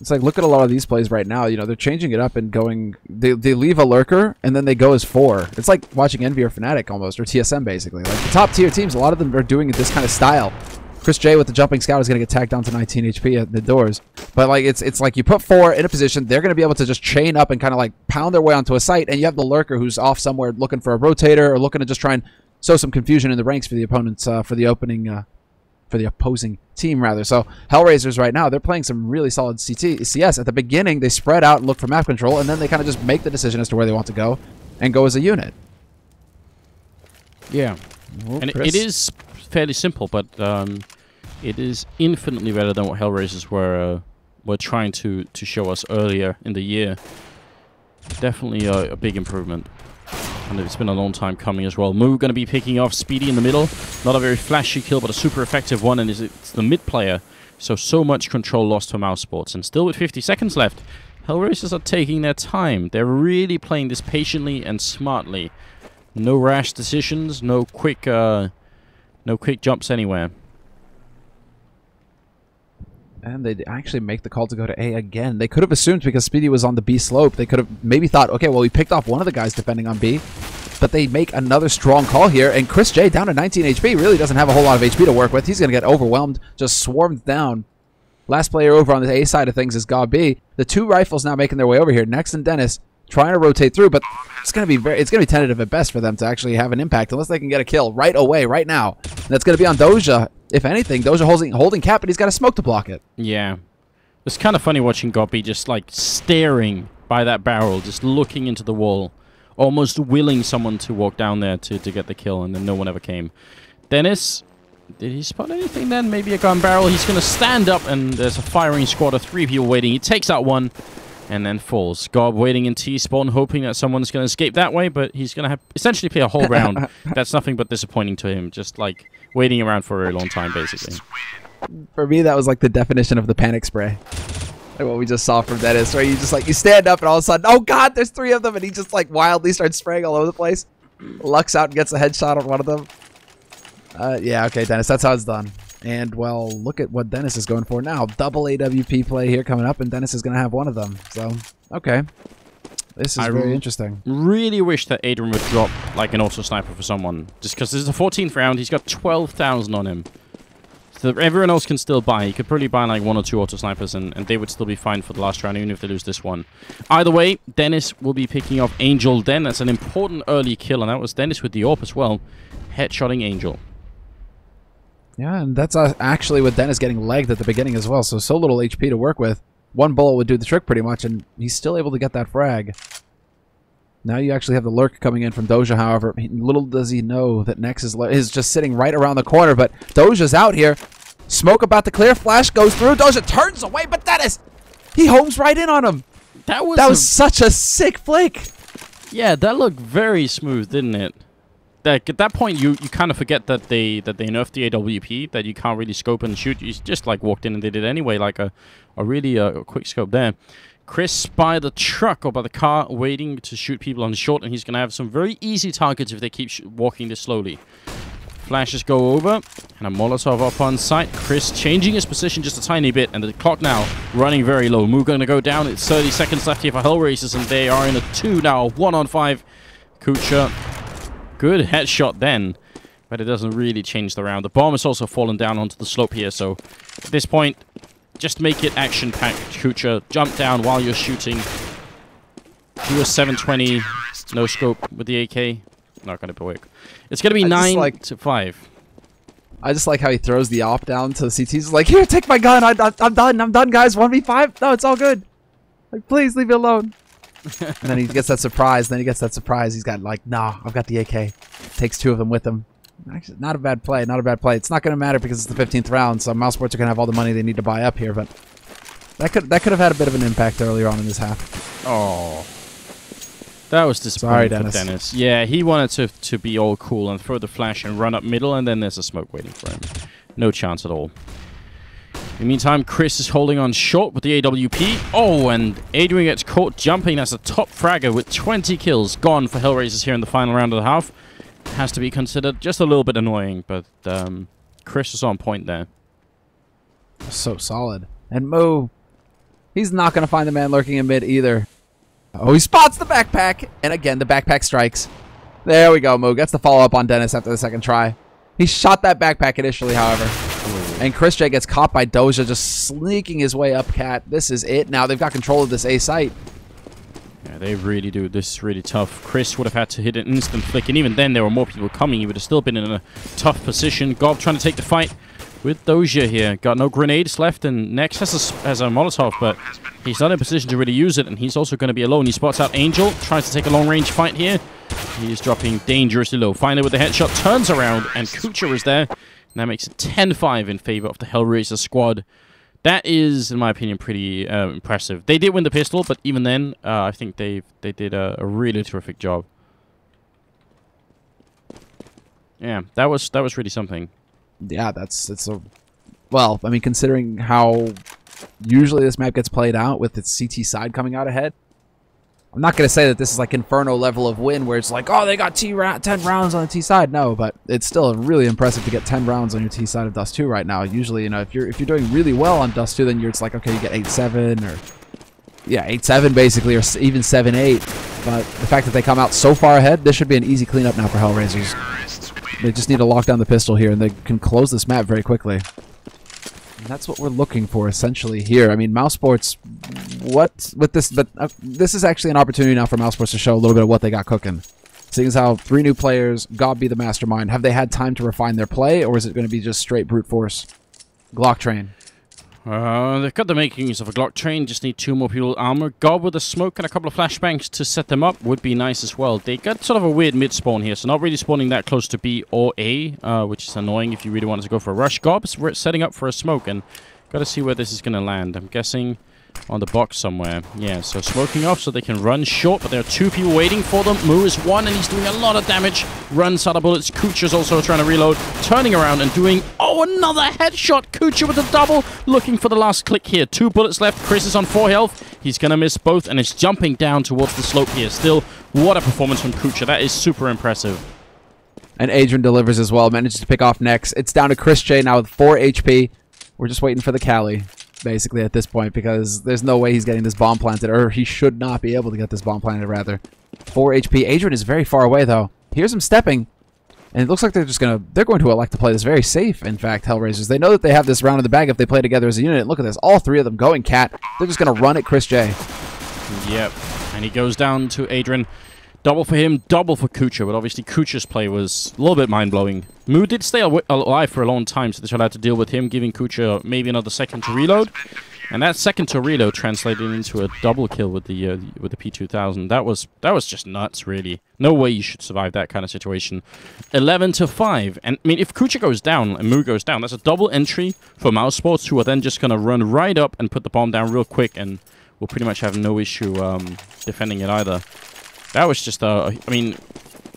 It's like, look at a lot of these plays right now. You know, they're changing it up and going... They leave a lurker, and then they go as 4. It's like watching Envy or Fnatic almost, or TSM basically. Like, the top-tier teams, a lot of them are doing this kind of style. Chris J with the jumping scout is going to get tagged down to 19 HP at the doors. But, like, it's like you put 4 in a position, they're going to be able to just chain up and kind of, like, pound their way onto a site, and you have the lurker who's off somewhere looking for a rotator or looking to just try and sow some confusion in the ranks for the opponents, for the opposing team, rather. So HellRaisers right now, they're playing some really solid CS. At the beginning, they spread out and look for map control, and then they kind of just make the decision as to where they want to go and go as a unit. Yeah. Well, and it is fairly simple, but it is infinitely better than what HellRaisers were trying to show us earlier in the year. Definitely a big improvement. And it's been a long time coming as well. Moo going to be picking off Speedy in the middle. Not a very flashy kill, but a super effective one. And it's the mid player. So much control lost for mousesports. And still with 50 seconds left, HellRaisers are taking their time. They're really playing this patiently and smartly. No rash decisions. No quick jumps anywhere. And they actually make the call to go to A again. They could have assumed, because Speedy was on the B slope, they could have maybe thought, okay, well, we picked off one of the guys defending on B. But they make another strong call here. And Chris J, down to 19 HP, really doesn't have a whole lot of HP to work with. He's going to get overwhelmed, just swarmed down. Last player over on the A side of things is God B. The 2 rifles now making their way over here. Nex and Dennis trying to rotate through, but it's going to be tentative at best for them to actually have an impact, unless they can get a kill right away, right now. And that's going to be on Doja. If anything, Doja holding cap, but he's got a smoke to block it. Yeah. It's kind of funny watching Goppy just, like, staring by that barrel, just looking into the wall, almost willing someone to walk down there to get the kill, and then no one ever came. Dennis, did he spot anything then? Maybe a gun barrel. He's going to stand up, and there's a firing squad of 3 people waiting. He takes out one, and then falls. Gob waiting in T-spawn, hoping that someone's going to escape that way, but he's going to have essentially play a whole round. That's nothing but disappointing to him, just, like, waiting around for a very long time, basically. For me, that was like the definition of the panic spray. Like what we just saw from Dennis, where you just like, you stand up and all of a sudden, oh god, there's 3 of them, and he just like wildly starts spraying all over the place. Lucks out and gets a headshot on one of them. Yeah, okay, Dennis, that's how it's done. And, well, look at what Dennis is going for now. Double AWP play here coming up, and Dennis is going to have one of them. So, okay. This is very interesting. Really wish that Adrian would drop like an auto sniper for someone. Just because this is the 14th round, he's got 12,000 on him. So everyone else can still buy. He could probably buy like 1 or 2 auto snipers, and they would still be fine for the last round, even if they lose this one. Either way, Dennis will be picking off Angel Den. That's an important early kill, and that was Dennis with the AWP as well. Headshotting Angel. Yeah, and that's actually with Dennis getting legged at the beginning as well, so little HP to work with. 1 bullet would do the trick pretty much, and he's still able to get that frag. Now you actually have the lurk coming in from Doja, however. Little does he know that Nex is just sitting right around the corner, but Doja's out here. Smoke about to clear, flash goes through, Doja turns away, but Dennis, he homes right in on him. That was such a sick flick. Yeah, that looked very smooth, didn't it? Like, at that point, you kind of forget that they nerfed the AWP, that you can't really scope and shoot. You just like walked in and they did it anyway, like a really quick scope there. Chris by the truck or by the car, waiting to shoot people on the short, and he's going to have some very easy targets if they keep walking this slowly. Flashes go over, and a Molotov up on site. Chris changing his position just a tiny bit, and the clock now running very low. Moo going to go down. It's 30 seconds left here for HellRaisers, and they are in a 2 now, 1 on 5. Kucha, good headshot then, but it doesn't really change the round. The bomb has also fallen down onto the slope here, so at this point, just make it action-packed, Kucha. Jump down while you're shooting. Do a 720 no scope with the AK. Not going to work. It's going to be 9 to 5. I just like how he throws the op down to the CT. He's like, here, take my gun. I'm done, guys. 1v5. No, it's all good. Like, please leave me alone. And then he gets that surprise. He's got like, nah, I've got the AK. Takes 2 of them with him. Actually, not a bad play. Not a bad play. It's not going to matter because it's the 15th round, so mousesports are going to have all the money they need to buy up here, but that could have had a bit of an impact earlier on in this half. Oh. That was disappointing for Dennis. Yeah, he wanted to be all cool and throw the flash and run up middle, and then there's a smoke waiting for him. No chance at all. In the meantime, Chris is holding on short with the AWP. Oh, and Adrian gets caught jumping as a top fragger with 20 kills gone for HellRaisers here in the final round of the half. Has to be considered just a little bit annoying, but Chris is on point there. So solid. And Mo, he's not going to find the man lurking in mid either. Oh, he spots the backpack. And again, the backpack strikes. There we go, Mo. Gets the follow-up on Dennis after the second try. He shot that backpack initially, however. And Chris J gets caught by Doja just sneaking his way up cat. This is it. Now they've got control of this A site. Yeah, they really do. This is really tough. Chris would have had to hit an instant flick, and even then there were more people coming. He would have still been in a tough position. Gob trying to take the fight with Doja here. Got no grenades left, and Nex has a Molotov, but he's not in a position to really use it, and he's also going to be alone. He spots out Angel, tries to take a long-range fight here. He's dropping dangerously low. Finally with the headshot, turns around, and Kucha is there. And that makes it 10-5 in favor of the HellRaiser squad. That is, in my opinion, pretty impressive. They did win the pistol, but even then, I think they did a really terrific job. Yeah, that was really something. Yeah, well, I mean, considering how usually this map gets played out with its CT side coming out ahead, I'm not going to say that this is like Inferno level of win where it's like, oh, they got 10 rounds on the T side. No, but it's still really impressive to get 10 rounds on your T side of Dust 2 right now. Usually, you know, if you're doing really well on Dust 2, then it's like, okay, you get 8-7 or yeah, 8-7 basically, or even 7-8. But the fact that they come out so far ahead, this should be an easy cleanup now for HellRaisers. They just need to lock down the pistol here, and they can close this map very quickly. And that's what we're looking for, essentially, here. I mean, mousesports, what with this? But this is actually an opportunity now for mousesports to show a little bit of what they got cooking. Seeing as how 3 new players, God be the mastermind, have they had time to refine their play, or is it going to be just straight brute force? Glock train. They've got the makings of a Glock train, just need 2 more people with armor. Gob with a smoke and a couple of flashbangs to set them up would be nice as well. They got sort of a weird mid-spawn here, so not really spawning that close to B or A, which is annoying if you really wanted to go for a rush. Gob's setting up for a smoke, and got to see where this is going to land. I'm guessing on the box somewhere. Yeah, so smoking off so they can run short, but there are 2 people waiting for them. Moo is 1, and he's doing a lot of damage. Runs out of bullets. Kucha's also trying to reload. Turning around and doing, oh, another headshot. Kucha with a double. Looking for the last click here. 2 bullets left. Chris is on 4 health. He's going to miss both, and is jumping down towards the slope here. Still, what a performance from Kucha. That is super impressive. And Adrian delivers as well. Manages to pick off Nex. It's down to Chris J now with 4 HP. We're just waiting for the Cali, basically, at this point, because there's no way he's getting this bomb planted, or he should not be able to get this bomb planted, rather. 4 HP. Adrian is very far away, though. Here's him stepping, and it looks like they're going to elect to play this very safe, in fact, HellRaisers. They know that they have this round in the bag if they play together as a unit. Look at this. All 3 of them going cat. They're just going to run at Chris J. Yep. And he goes down to Adrian. Double for him, double for Kucha, but obviously Kucha's play was a little bit mind-blowing. Moo did stay alive for a long time, so they should have to deal with him, giving Kucha maybe another second to reload. And that second to reload translated into a double kill with the P2000. That was just nuts, really. No way you should survive that kind of situation. 11-5. And I mean, if Kucha goes down and Moo goes down, that's a double entry for mousesports, who are then just going to run right up and put the bomb down real quick, and will pretty much have no issue defending it either. That was just, I mean,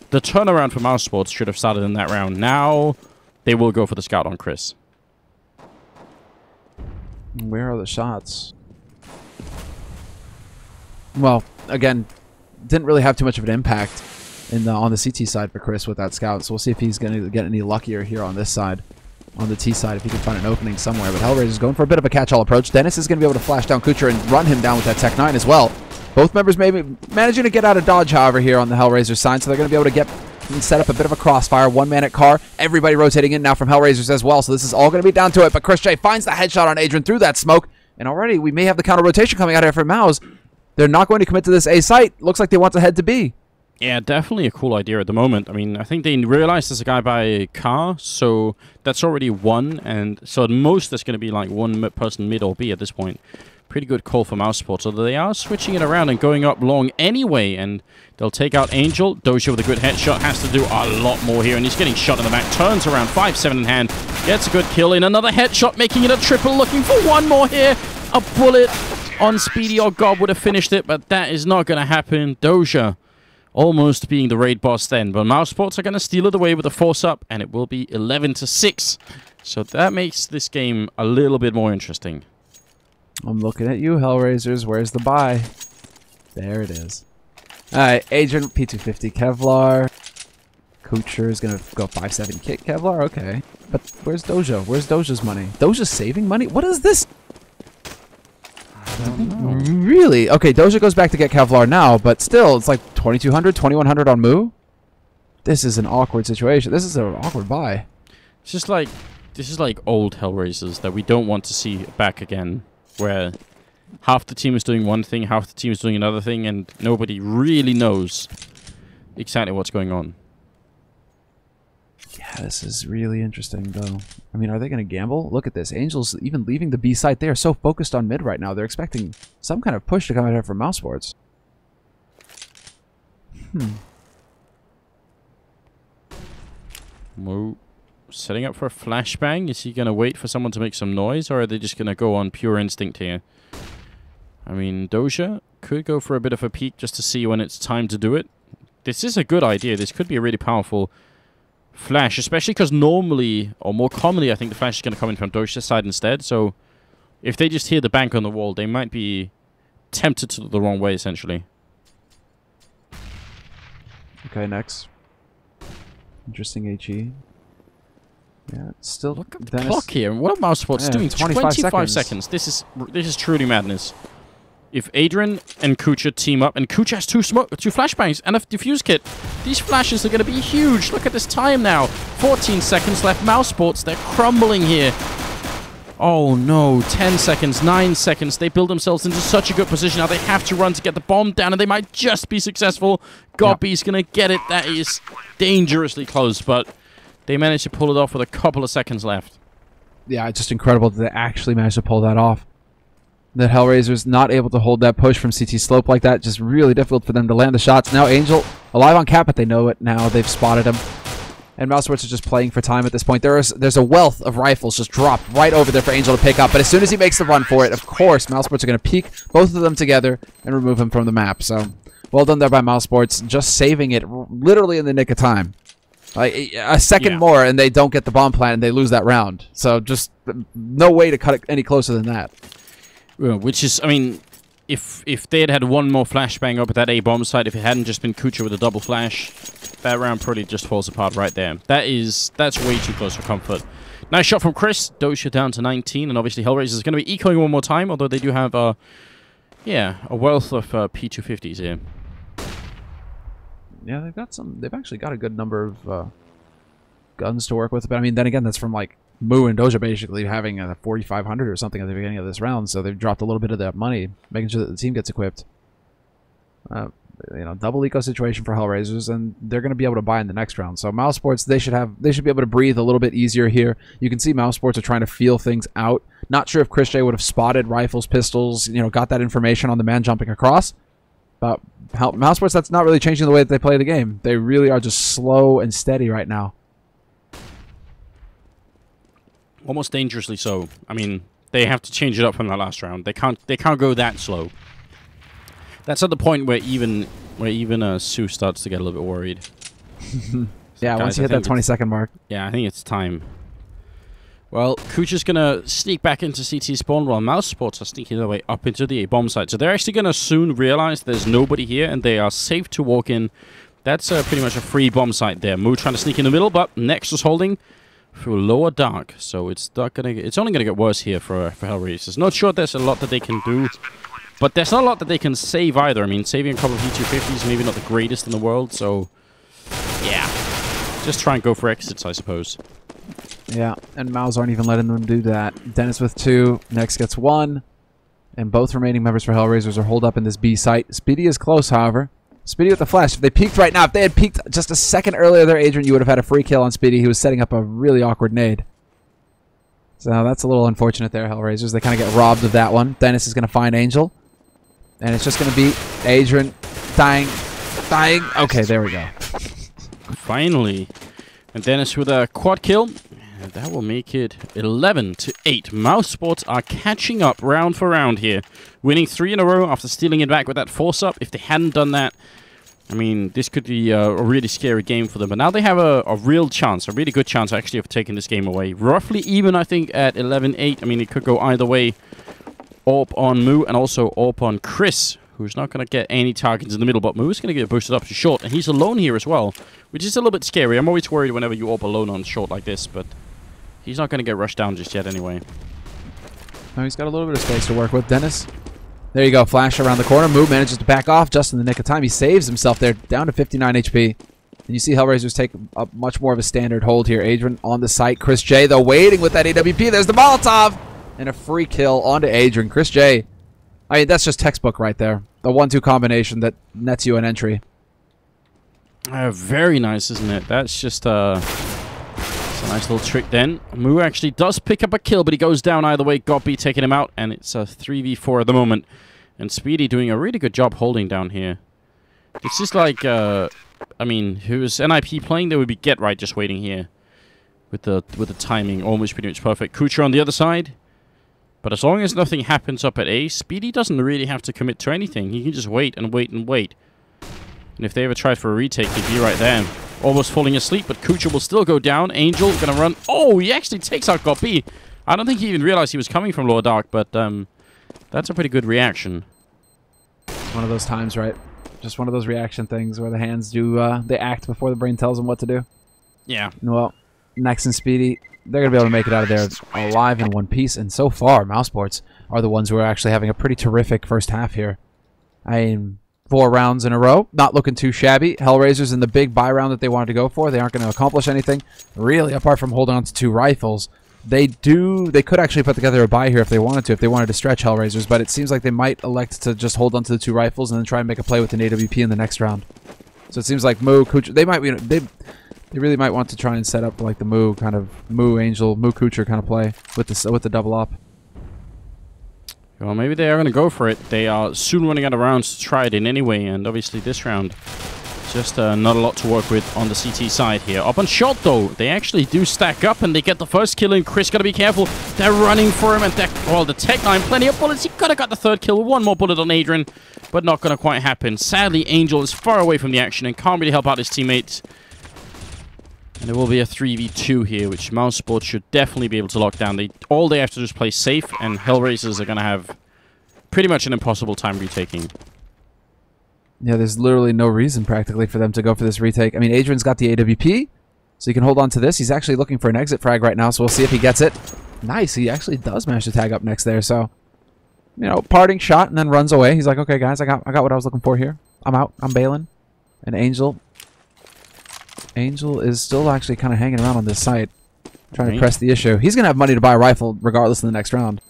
the turnaround for mousesports should have started in that round. Now, they will go for the scout on Chris. Where are the shots? Well, again, didn't really have too much of an impact on the CT side for Chris with that scout. So we'll see if he's going to get any luckier here on this side. On the T side, if he can find an opening somewhere. But HellRaisers is going for a bit of a catch-all approach. Dennis is going to be able to flash down Kucha and run him down with that Tech 9 as well. Both members maybe managing to get out of dodge, however, here on the HellRaisers side. So they're going to be able to get and set up a bit of a crossfire. 1 man at car. Everybody rotating in now from HellRaisers as well. So this is all going to be down to it. But Chris J finds the headshot on Adrian through that smoke. And already we may have the counter rotation coming out here for Mouse. They're not going to commit to this A site. Looks like they want to head to B. Yeah, definitely a cool idea at the moment. I mean, I think they realized there's a guy by a car, so that's already 1. And so at most there's going to be like 1 person mid or B at this point. Pretty good call for mousesports, although they are switching it around and going up long anyway, and they'll take out Angel. Doja with a good headshot has to do a lot more here, and he's getting shot in the back. Turns around, 5-7 in hand, gets a good kill in. Another headshot, making it a triple, looking for one more here. A bullet on Speedy or God would have finished it, but that is not going to happen. Doja almost being the raid boss then, but mousesports are going to steal it away with a force up, and it will be 11-6. So that makes this game a little bit more interesting. I'm looking at you, HellRaisers. Where's the buy? There it is. Alright, Adrian, P250 Kevlar. Kucher is going to go 5-7 kick Kevlar. Okay. But where's Doja? Where's Doja's money? Doja's saving money? What is this? I don't know. Really? Okay, Doja goes back to get Kevlar now, but still, it's like 2,200, 2,100 on Moo? This is an awkward situation. This is an awkward buy. It's just like, this is like old HellRaisers that we don't want to see back again, where half the team is doing one thing, half the team is doing another thing, and nobody really knows exactly what's going on. Yeah, this is really interesting, though. I mean, are they going to gamble? Look at this. Angels even leaving the B site. They are so focused on mid right now. They're expecting some kind of push to come out here from mousesports. Moo setting up for a flashbang. Is he going to wait for someone to make some noise, or are they just going to go on pure instinct here? I mean, Doja could go for a bit of a peek just to see when it's time to do it. This is a good idea. This could be a really powerful flash, especially because normally, or more commonly, I think the flash is going to come in from Doja's side instead. So if they just hear the bank on the wall, they might be tempted to look the wrong way, essentially. Okay, next. Interesting HE. Yeah, it's still... Look at the clock here. What are mousesports doing? 25 seconds. This is truly madness. If Adrian and Kucher team up, and Kucher has two flashbangs and a defuse kit, these flashes are going to be huge. Look at this time now. 14 seconds left. Mousesports, they're crumbling here. Oh no, 10 seconds, 9 seconds. They build themselves into such a good position now. They have to run to get the bomb down, and they might just be successful. Gobby's going to get it. That is dangerously close, but they managed to pull it off with a couple of seconds left. Yeah, it's just incredible that they actually managed to pull that off. That HellRaisers not able to hold that push from CT slope like that. Just really difficult for them to land the shots. Now Angel alive on cap, but they know it now. They've spotted him. And mousesports are just playing for time at this point. There's a wealth of rifles just dropped right over there for Angel to pick up. But as soon as he makes the run for it, of course, mousesports are going to peek both of them together and remove him from the map. So, well done there by mousesports, just saving it literally in the nick of time. Like a second more, and they don't get the bomb plant, and they lose that round. So just no way to cut it any closer than that. Which is, I mean, if they had one more flashbang up at that A bomb site, if it hadn't just been Kucher with a double flash, that round probably just falls apart right there. That's way too close for comfort. Nice shot from Chris. Doja down to 19, and obviously HellRaisers is going to be ecoing one more time, although they do have a wealth of P250s here. Yeah, they've actually got a good number of guns to work with, but I mean, then again, that's from like Moo and Doja basically having a 4,500 or something at the beginning of this round, so they've dropped a little bit of that money, making sure that the team gets equipped. Double eco situation for HellRaisers, and they're going to be able to buy in the next round. So mousesports, they should be able to breathe a little bit easier here. You can see mousesports are trying to feel things out. Not sure if Chris J would have spotted rifles, pistols, got that information on the man jumping across. But mousesports, that's not really changing the way that they play the game. They really are just slow and steady right now. Almost dangerously so. I mean, they have to change it up from that last round. They can't go that slow. That's at the point where even Sue starts to get a little bit worried. Yeah, once you hit that 20-second mark. Yeah, I think it's time. Well, Kucher's going to sneak back into CT spawn while mousesports are sneaking their way up into the A-bomb site. So they're actually going to soon realize there's nobody here and they are safe to walk in. That's pretty much a free bomb site there. Moo trying to sneak in the middle, but Nexus holding through lower dark. So it's only going to get worse here for HellRaisers. Not sure there's a lot that they can do, but there's not a lot that they can save either. I mean, saving a couple of P250s maybe not the greatest in the world, so yeah. Just try and go for exits, I suppose. Yeah, and Mouse aren't even letting them do that. Dennis with 2, Nex gets 1, and both remaining members for HellRaisers are holed up in this B site. Speedy is close, however. Speedy with the flash. If they peeked right now, if they had peeked just a second earlier there, Adrian, you would have had a free kill on Speedy. He was setting up a really awkward nade. So that's a little unfortunate there, HellRaisers. They kind of get robbed of that one. Dennis is going to find Angel. And it's just going to be Adrian dying. Okay, there we go. Finally. And Dennis with a quad kill. And that will make it 11-8. mousesports are catching up round for round here. Winning 3 in a row after stealing it back with that force-up. If they hadn't done that, I mean, this could be a really scary game for them. But now they have a real chance, a really good chance actually of taking this game away. Roughly even, I think, at 11-8. I mean, it could go either way. AWP on Moo and also AWP on Chris, who's not going to get any targets in the middle. But Moo is going to get boosted up to short. And he's alone here as well, which is a little bit scary. I'm always worried whenever you AWP alone on short like this. But he's not going to get rushed down just yet anyway. Oh, he's got a little bit of space to work with. Dennis. There you go. Flash around the corner. Moo manages to back off just in the nick of time. He saves himself there, down to 59 HP. And you see HellRaisers take up much more of a standard hold here. Adrian on the site. Chris J, though, waiting with that AWP. There's the Molotov! And a free kill onto Adrian. Chris J. I mean, that's just textbook right there. The 1-2 combination that nets you an entry. Very nice, isn't it? That's just it's a nice little trick then. Moo actually does pick up a kill, but he goes down either way. Goppy taking him out, and it's a 3v4 at the moment. And Speedy doing a really good job holding down here. It's just like, I mean, if it was NIP playing, there would be Get Right just waiting here. With the timing almost pretty much perfect. Kucher on the other side. But as long as nothing happens up at A, Speedy doesn't really have to commit to anything. He can just wait and wait and wait. And if they ever tried for a retake, he'd be right there. Almost falling asleep, but Kucher will still go down. Angel gonna run. Oh, he actually takes out Goppy. I don't think he even realized he was coming from lower dark, but that's a pretty good reaction. One of those times, right? Just one of those reaction things where the hands do, they act before the brain tells them what to do. Yeah. Well, Nex and Speedy, they're going to be able to make it out of there alive in one piece. And so far, mousesports are the ones who are actually having a pretty terrific first half here. I mean, 4 rounds in a row. Not looking too shabby. HellRaisers in the big buy round that they wanted to go for. They aren't going to accomplish anything, really, apart from holding on to 2 rifles. They could actually put together a buy here if they wanted to stretch HellRaisers, but it seems like they might elect to just hold on to the 2 rifles and then try and make a play with an AWP in the next round. So it seems like Moo, Kucher, they might, they really might want to try and set up like the Moo kind of Angel, Moo Kucher kind of play with the double up. Well, maybe they are going to go for it. They are soon running out of rounds to try it in anyway, and obviously this round, just not a lot to work with on the CT side here. Up on shot, though, they actually do stack up, and they get the first kill in. Chris got to be careful. They're running for him, and well, the Tech-9, plenty of bullets. He could have got the 3rd kill with 1 more bullet on Adrian, but not going to quite happen. Sadly, Angel is far away from the action and can't really help out his teammates. And it will be a 3v2 here, which mousesports should definitely be able to lock down. All they have to do is play safe, and HellRaisers are going to have pretty much an impossible time retaking. Yeah, there's literally no reason practically for them to go for this retake. I mean, Adrian's got the AWP, so he can hold on to this. He's actually looking for an exit frag right now, so we'll see if he gets it. Nice, he actually does manage to tag up next there, so, you know, parting shot and then runs away. He's like, okay, guys, I got what I was looking for here. I'm out. I'm bailing. And Angel is still actually kind of hanging around on this site, trying to press the issue. He's going to have money to buy a rifle regardless in the next round.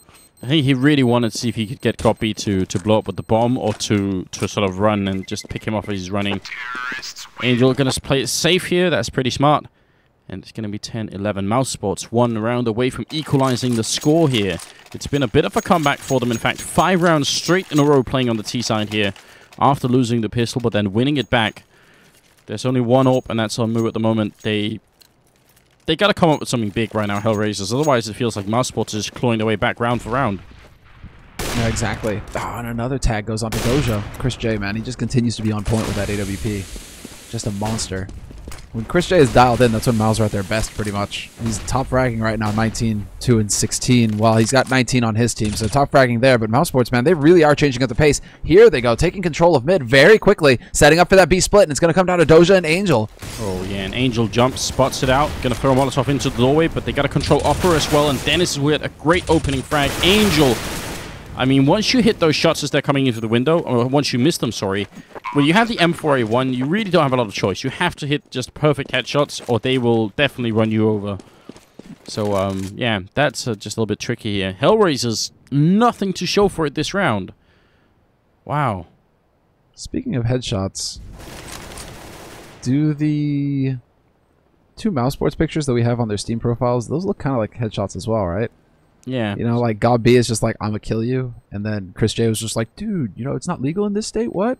I think he really wanted to see if he could get Goppy to blow up with the bomb or to sort of run and just pick him off as he's running. Angel going to play it safe here. That's pretty smart. And it's going to be 10-11. mousesports 1 round away from equalizing the score here. It's been a bit of a comeback for them. In fact, 5 rounds straight in a row playing on the T side here after losing the pistol, but then winning it back. There's only 1 AWP, and that's on Moo at the moment. They got to come up with something big right now, HellRaisers. Otherwise, it feels like mousesports is clawing their way back round for round. Yeah, exactly. Oh, and another tag goes on to Dojo. Chris J, man, he just continues to be on point with that AWP. Just a monster. When Chris J is dialed in, that's when Mouse are at their best, pretty much. He's top fragging right now, 19, 2, and 16. Well, he's got 19 on his team, so top fragging there. But mousesports, man, they really are changing up the pace. Here they go, taking control of mid very quickly, setting up for that B split, and it's going to come down to Doja and Angel. Oh, yeah, and Angel jumps, spots it out. Going to throw a Molotov into the doorway, but they got to control upper as well. And Dennis is with a great opening frag. Angel, I mean, once you hit those shots as they're coming into the window, or once you miss them, sorry, when you have the M4A1, you really don't have a lot of choice. You have to hit just perfect headshots, or they will definitely run you over. So, yeah, that's just a little bit tricky here. HellRaisers, nothing to show for it this round. Wow. Speaking of headshots, do the two mousesports pictures that we have on their Steam profiles, those look kind of like headshots as well, right? Yeah. You know, like God B is just like, I'm gonna kill you, and then Chris J was just like, dude, you know, it's not legal in this state. What?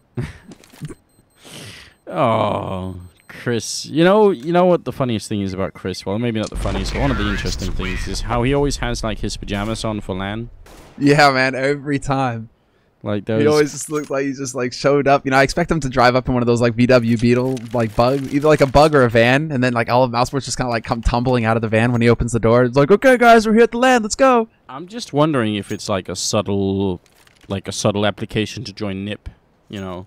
Oh, Chris. You know what the funniest thing is about Chris? Well, maybe not the funniest, but one of the interesting things is how he always has like his pajamas on for LAN. Yeah, man, every time. Like those. He always just looked like he just like showed up. You know, I expect him to drive up in one of those like VW Beetle like bug, either like a bug or a van, and then like all of mousesports just kind of like come tumbling out of the van when he opens the door. It's like, okay, guys, we're here at the LAN. Let's go. I'm just wondering if it's like a subtle application to join NIP. You know,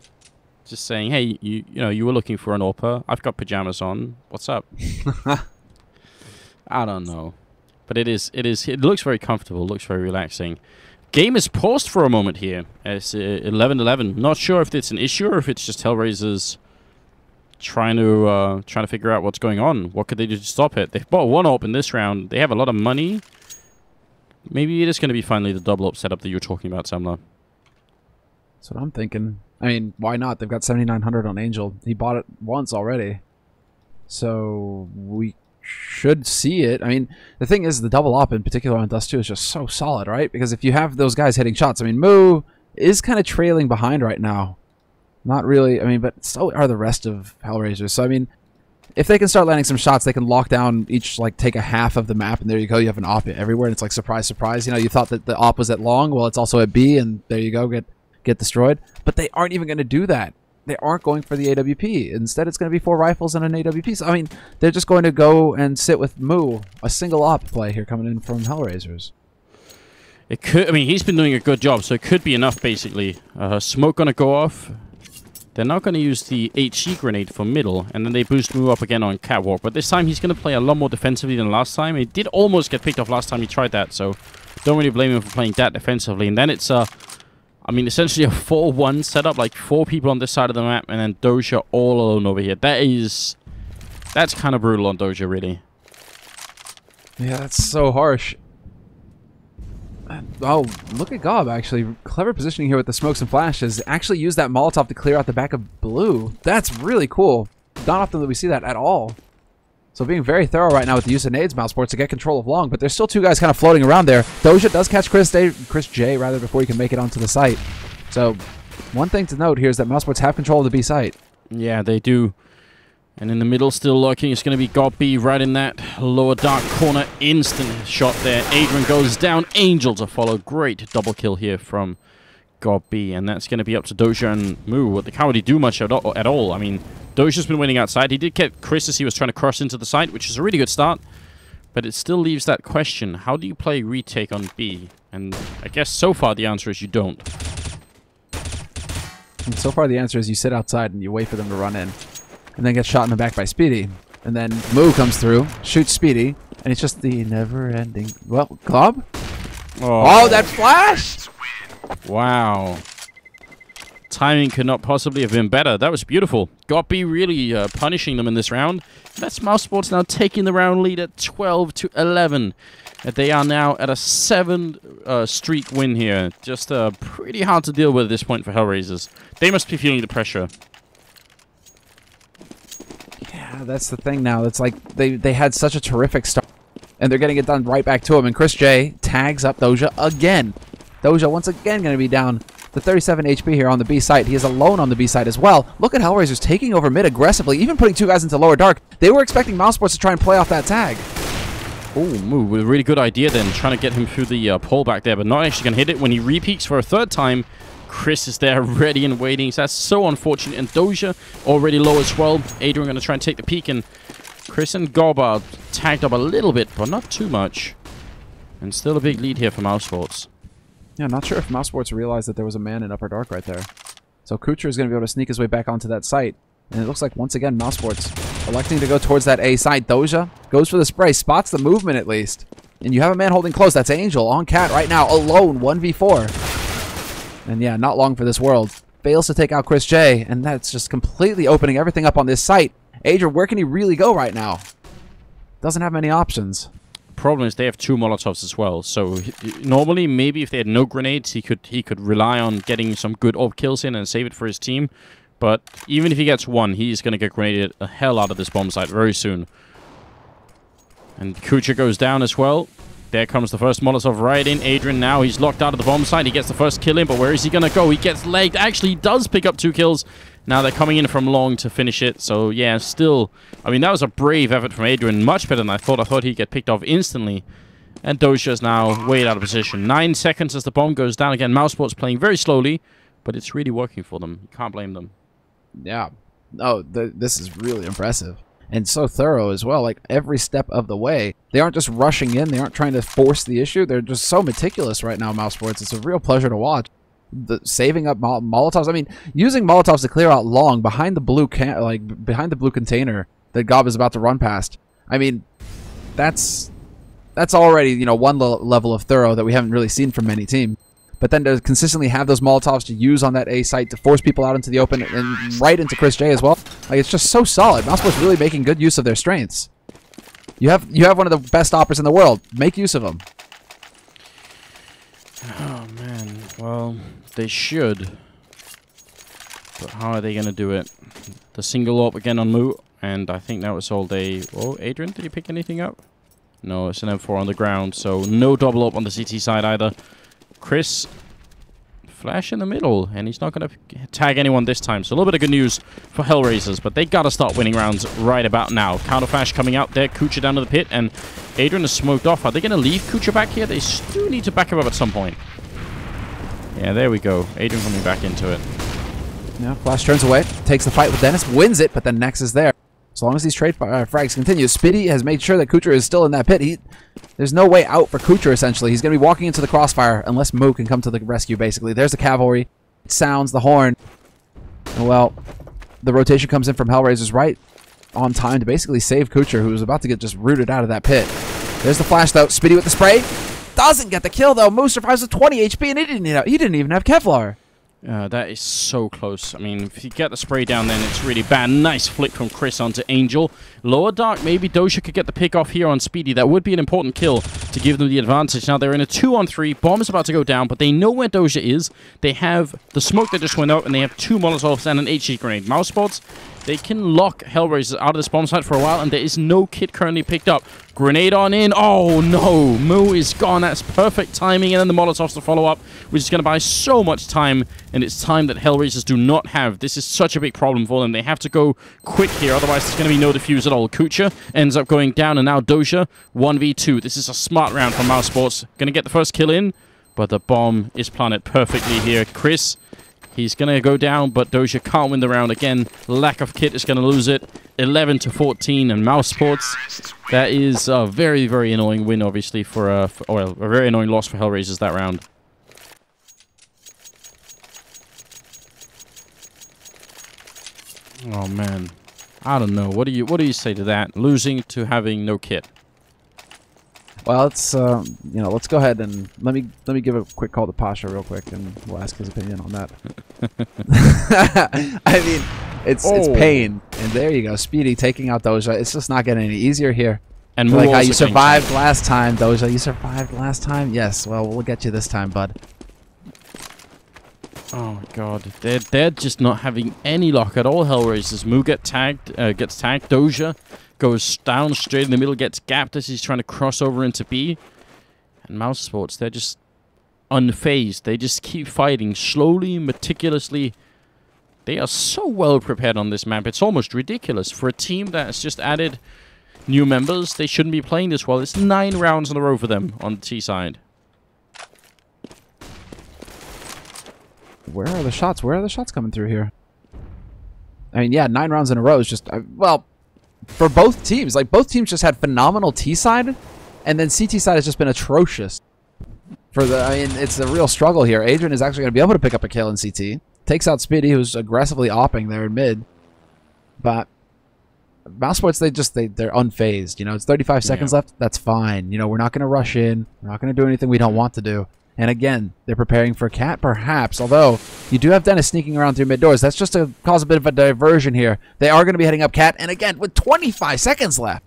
just saying, hey, you know, you were looking for an AWPer. I've got pajamas on. What's up? I don't know, but it looks very comfortable. Looks very relaxing. Game is paused for a moment here. It's 11-11. Not sure if it's an issue or if it's just HellRaisers trying to figure out what's going on. What could they do to stop it? They've bought one AWP in this round. They have a lot of money. Maybe it is going to be finally the double AWP setup that you were talking about, Samla. That's what I'm thinking. I mean, why not? They've got 7,900 on Angel. He bought it once already. So we should see it. I mean, the thing is, the double op in particular on Dust 2 is just so solid, right? Because if you have those guys hitting shots, I mean, Moo is kind of trailing behind right now. Not really, I mean, but so are the rest of HellRaisers. So, I mean, if they can start landing some shots, they can lock down each, like, take a half of the map, and there you go, you have an op everywhere, and it's like, surprise, surprise. You know, you thought that the op was at long, well, it's also at B, and there you go, get destroyed. But they aren't even going to do that. They aren't going for the AWP. Instead, it's going to be 4 rifles and an AWP. So, I mean, they're just going to go and sit with Moo. A single op play here coming in from HellRaisers. It could. I mean, he's been doing a good job, so it could be enough, basically. Smoke going to go off. They're not going to use the HE grenade for middle, and then they boost Moo up again on catwalk. But this time, he's going to play a lot more defensively than last time. He did almost get picked off last time he tried that, so don't really blame him for playing that defensively. And then it's I mean, essentially a 4-1 setup, like 4 people on this side of the map, and then Doja all alone over here. That's kind of brutal on Doja, really. Yeah, that's so harsh. Oh, look at Gob, actually. Clever positioning here with the smokes and flashes. Actually use that Molotov to clear out the back of Blue. That's really cool. Not often that we see that at all. So being very thorough right now with the use of nades, mousesports, to get control of long, but there's still 2 guys kind of floating around there. Doja does catch Chris J rather before he can make it onto the site. So one thing to note here is that mousesports have control of the B site. Yeah, they do. And in the middle, still lurking, it's going to be God B right in that lower dark corner. Instant shot there. Adrian goes down. Angel to follow. Great double kill here from God B. And that's going to be up to Doja and Moo. They can't really do much at all. I mean, Doja's been winning outside. He did get Chris as he was trying to cross into the site, which is a really good start. But it still leaves that question. How do you play retake on B? And I guess so far the answer is you don't. And so far the answer is you sit outside and you wait for them to run in. And then get shot in the back by Speedy. And then Moo comes through, shoots Speedy, and it's just the never-ending... Well, Glob? Oh, that flash! Wow. Timing could not possibly have been better. That was beautiful. God B really punishing them in this round. That's mousesports now taking the round lead at 12-11. They are now at a 7 streak win here. Just pretty hard to deal with at this point for HellRaisers. They must be feeling the pressure. Yeah, that's the thing now. It's like they had such a terrific start, and they're getting it done right back to him. And Chris J tags up Doja again. Doja once again going to be down the 37 HP here on the B site. He is alone on the B site as well. Look at HellRaisers taking over mid aggressively, even putting 2 guys into lower dark. They were expecting mousesports to try and play off that tag. Oh, Moo with a really good idea then, trying to get him through the pole back there, but not actually going to hit it. When he repeats for a 3rd time, Chris is there ready and waiting. So that's so unfortunate. And Doja already low as well. Adrian going to try and take the peek, and Chris and Gob are tagged up a little bit, but not too much. And still a big lead here for mousesports. Yeah, not sure if mousesports realized that there was a man in upper dark right there. So Kucher is going to be able to sneak his way back onto that site. And it looks like, once again, mousesports electing to go towards that A site. Doja goes for the spray, spots the movement at least. And you have a man holding close. That's Angel on Cat right now, alone, 1v4. And yeah, not long for this world. Fails to take out Chris J, and that's just completely opening everything up on this site. Adrian, where can he really go right now? Doesn't have many options. Problem is they have 2 Molotovs as well. So normally, maybe if they had no grenades, he could rely on getting some good AWP kills in and save it for his team. But even if he gets 1, he's going to get grenaded the hell out of this bomb site very soon. And Kucha goes down as well. There comes the first Molotov right in. Adrian now, he's locked out of the bomb site. He gets the first kill in, but where is he going to go? He gets legged. Actually, he does pick up 2 kills. Now they're coming in from long to finish it. So, yeah, still, I mean, that was a brave effort from Adrian. Much better than I thought. I thought he'd get picked off instantly. And Doja's now way out of position. 9 seconds as the bomb goes down again. mousesports playing very slowly, but it's really working for them. You can't blame them. Yeah. Oh, this is really impressive. And so thorough as well, like every step of the way. They aren't just rushing in. They aren't trying to force the issue. They're just so meticulous right now, mousesports. It's a real pleasure to watch. Saving up Molotovs. I mean, using Molotovs to clear out long behind the blue behind the blue container that Gob is about to run past. I mean, that's already, you know, one level of thorough that we haven't really seen from many teams. But then to consistently have those Molotovs to use on that A site to force people out into the open and right into Chris J as well. Like, it's just so solid. mousesports really making good use of their strengths. You have one of the best operators in the world. Make use of them. Oh, man. Well, they should. But how are they going to do it? The single AWP again on Moo. And I think that was all day. Oh, Adrian, did he pick anything up? No, it's an M4 on the ground. So no double AWP on the CT side either. Chris, flash in the middle, and he's not going to tag anyone this time. So a little bit of good news for HellRaisers, but they got to start winning rounds right about now. Counter flash coming out there, Kucha down to the pit, and Adrian is smoked off. Are they going to leave Kucha back here? They do need to back him up at some point. Yeah, there we go. Adrian coming back into it. Yeah, flash turns away, takes the fight with Dennis, wins it, but then Nex is there. As long as these trade frags continue, Spitty has made sure that Kucher is still in that pit. There's no way out for Kucher, essentially. He's going to be walking into the crossfire unless Moo can come to the rescue, basically. There's the cavalry. It sounds the horn. And, well, the rotation comes in from HellRaisers right on time to basically save Kucher, who was about to get just rooted out of that pit. There's the flash, though. Spitty with the spray. Doesn't get the kill, though. Moo survives with 20 HP, and he didn't even have Kevlar. That is so close. I mean, if you get the spray down, then it's really bad. Nice flick from Chris onto Angel. Lower Dark, maybe Doja could get the pick off here on Speedy. That would be an important kill to give them the advantage. Now, they're in a 2-on-3. Bomb is about to go down, but they know where Doja is. They have the smoke that just went out, and they have 2 Molotovs and an HE grenade. mousesports, they can lock HellRaisers out of this bomb site for a while, and there is no kit currently picked up. Grenade on in. Oh, no. Moo is gone. That's perfect timing. And then the Molotovs to follow up, which is going to buy so much time, and it's time that HellRaisers do not have. This is such a big problem for them. They have to go quick here, otherwise there's going to be no defuse at all. Kucha ends up going down, and now Doja 1v2. This is a smart round from mousesports. Going to get the first kill in, but the bomb is planted perfectly here. Chris, he's going to go down, but Doja can't win the round again. Lack of kit is going to lose it. 11-14, and mousesports, that is a very, very annoying win, obviously, or a very annoying loss for HellRaisers that round. Oh, man. I don't know. What do you say to that? Losing to having no kit. Well, it's you know, let's go ahead and let me give a quick call to Pasha real quick, and we'll ask his opinion on that. I mean, it's pain, and there you go, Speedy taking out Doja. It's just not getting any easier here. And like how you survived last time, Doja. You survived last time. Yes. Well, we'll get you this time, bud. Oh my God, they're just not having any luck at all. HellRaisers. Moo gets tagged. Doja goes down straight in the middle, gets gapped as he's trying to cross over into B. And mousesports, they're just unfazed. They just keep fighting slowly, meticulously. They are so well prepared on this map. It's almost ridiculous for a team that has just added new members. They shouldn't be playing this well. It's 9 rounds in a row for them on the T side. Where are the shots? Where are the shots coming through here? I mean, yeah, 9 rounds in a row is just, well, for both teams. Like, both teams just had phenomenal T side, and then CT side has just been atrocious. I mean, it's a real struggle here. Adrian is actually going to be able to pick up a kill in CT. Takes out Speedy, who's aggressively opping there in mid. But mousesports, they're unfazed. You know, it's 35 seconds left. That's fine. You know, we're not going to rush in. We're not going to do anything we don't want to do. And again, they're preparing for Cat, perhaps. Although, you do have Dennis sneaking around through mid doors. That's just to cause a bit of a diversion here. They are going to be heading up Cat. And again, with 25 seconds left.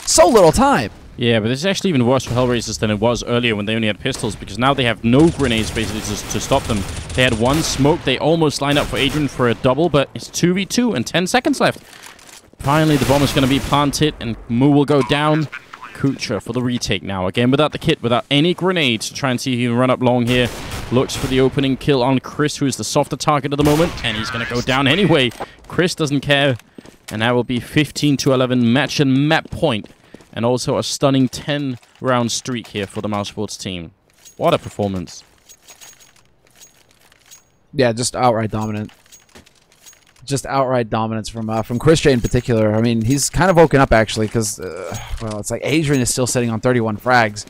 So little time. Yeah, but this is actually even worse for HellRaisers than it was earlier when they only had pistols, because now they have no grenades basically to stop them. They had 1 smoke. They almost lined up for Adrian for a double, but it's 2v2 and 10 seconds left. Finally, the bomb is going to be planted, and Moo will go down. Kucha for the retake now. Again, without the kit, without any grenades, to try and see if he can run up long here. Looks for the opening kill on Chris, who is the softer target at the moment, and he's going to go down anyway. Chris doesn't care, and that will be 15-11 match and map point, and also a stunning 10-round streak here for the mousesports team. What a performance. Yeah, just outright dominant. Just outright dominance from Chris J in particular. I mean, he's kind of woken up, actually, because, well, it's like Adrian is still sitting on 31 frags.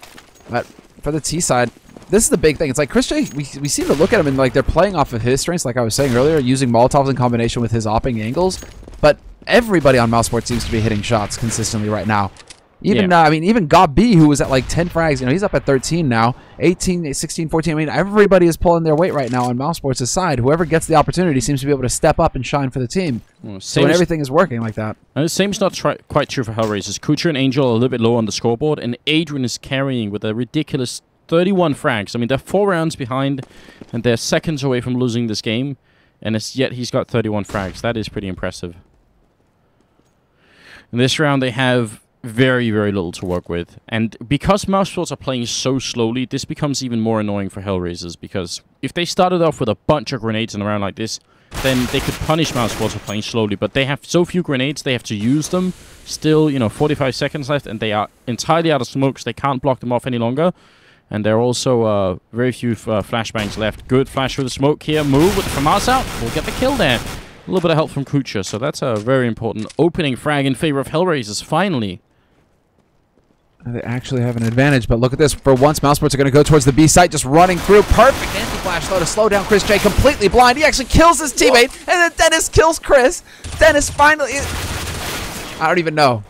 But for the T side, this is the big thing. It's like Chris J, we seem to look at him and like they're playing off of his strengths, like I was saying earlier, using Molotovs in combination with his opping angles. But everybody on mousesports seems to be hitting shots consistently right now. Even, I mean, even Gob B, who was at like 10 frags, you know, he's up at 13 now. 18, 16, 14. I mean, everybody is pulling their weight right now on mousesports' side. Whoever gets the opportunity seems to be able to step up and shine for the team. Well, so when everything is working like that. And the same's not quite true for HellRaisers. Kucha and Angel are a little bit low on the scoreboard, and Adrian is carrying with a ridiculous 31 frags. I mean, they're 4 rounds behind, and they're seconds away from losing this game, and yet he's got 31 frags. That is pretty impressive. In this round, they have very, very little to work with. And because mousesports are playing so slowly, this becomes even more annoying for HellRaisers, because if they started off with a bunch of grenades in a round like this, then they could punish mousesports for playing slowly. But they have so few grenades, they have to use them. Still, you know, 45 seconds left, and they are entirely out of smokes. They can't block them off any longer. And there are also very few flashbangs left. Good flash through the smoke here. Move with the FAMAS out. We'll get the kill there. A little bit of help from Kucha, so that's a very important opening frag in favor of HellRaisers, finally. They actually have an advantage, but look at this. For once, mousesports are going to go towards the B site, just running through. Perfect anti-flash though to slow down Chris J. Completely blind. He actually kills his teammate, and then Dennis kills Chris. Dennis finally... I don't even know.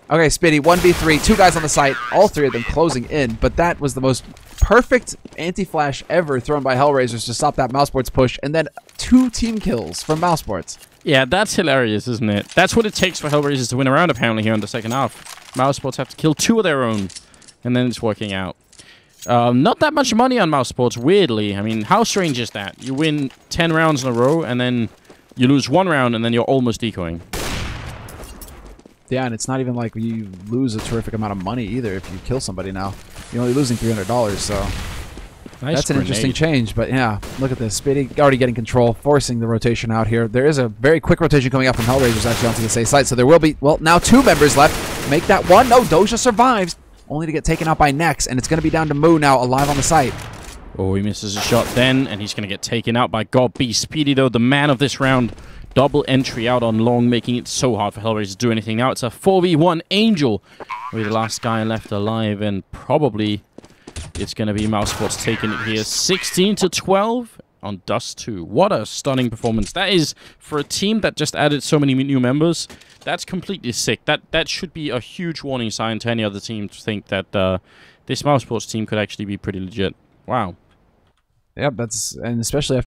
Okay, Spitty, 1v3, 2 guys on the site, all 3 of them closing in, but that was the most perfect anti-flash ever thrown by HellRaisers to stop that mousesports push, and then 2 team kills from mousesports. Yeah, that's hilarious, isn't it? That's what it takes for HellRaisers to win a round, apparently, here in the second half. mousesports have to kill 2 of their own, and then it's working out. Not that much money on mousesports, weirdly. I mean, how strange is that? You win 10 rounds in a row, and then you lose 1 round, and then you're almost decoying. Yeah, and it's not even like you lose a terrific amount of money either if you kill somebody now. You're only losing $300, so nice. That's an interesting change. But yeah, look at this. Spitty already getting control, forcing the rotation out here. There is a very quick rotation coming out from HellRaisers actually onto the safe site, so there will be, well, now 2 members left. Make that 1. No, Doja survives, only to get taken out by Nex, and it's going to be down to Moo now, alive on the site. Oh, he misses a shot then, and he's going to get taken out by God B. Speedy, though, the man of this round. Double entry out on long, making it so hard for HellRaisers to do anything. Now it's a 4v1 Angel with the last guy left alive, and probably it's going to be mousesports taking it here. 16-12 on Dust 2. What a stunning performance. That is, for a team that just added so many new members, that's completely sick. That should be a huge warning sign to any other team to think that this mousesports team could actually be pretty legit. Wow. Yep, that's, and especially after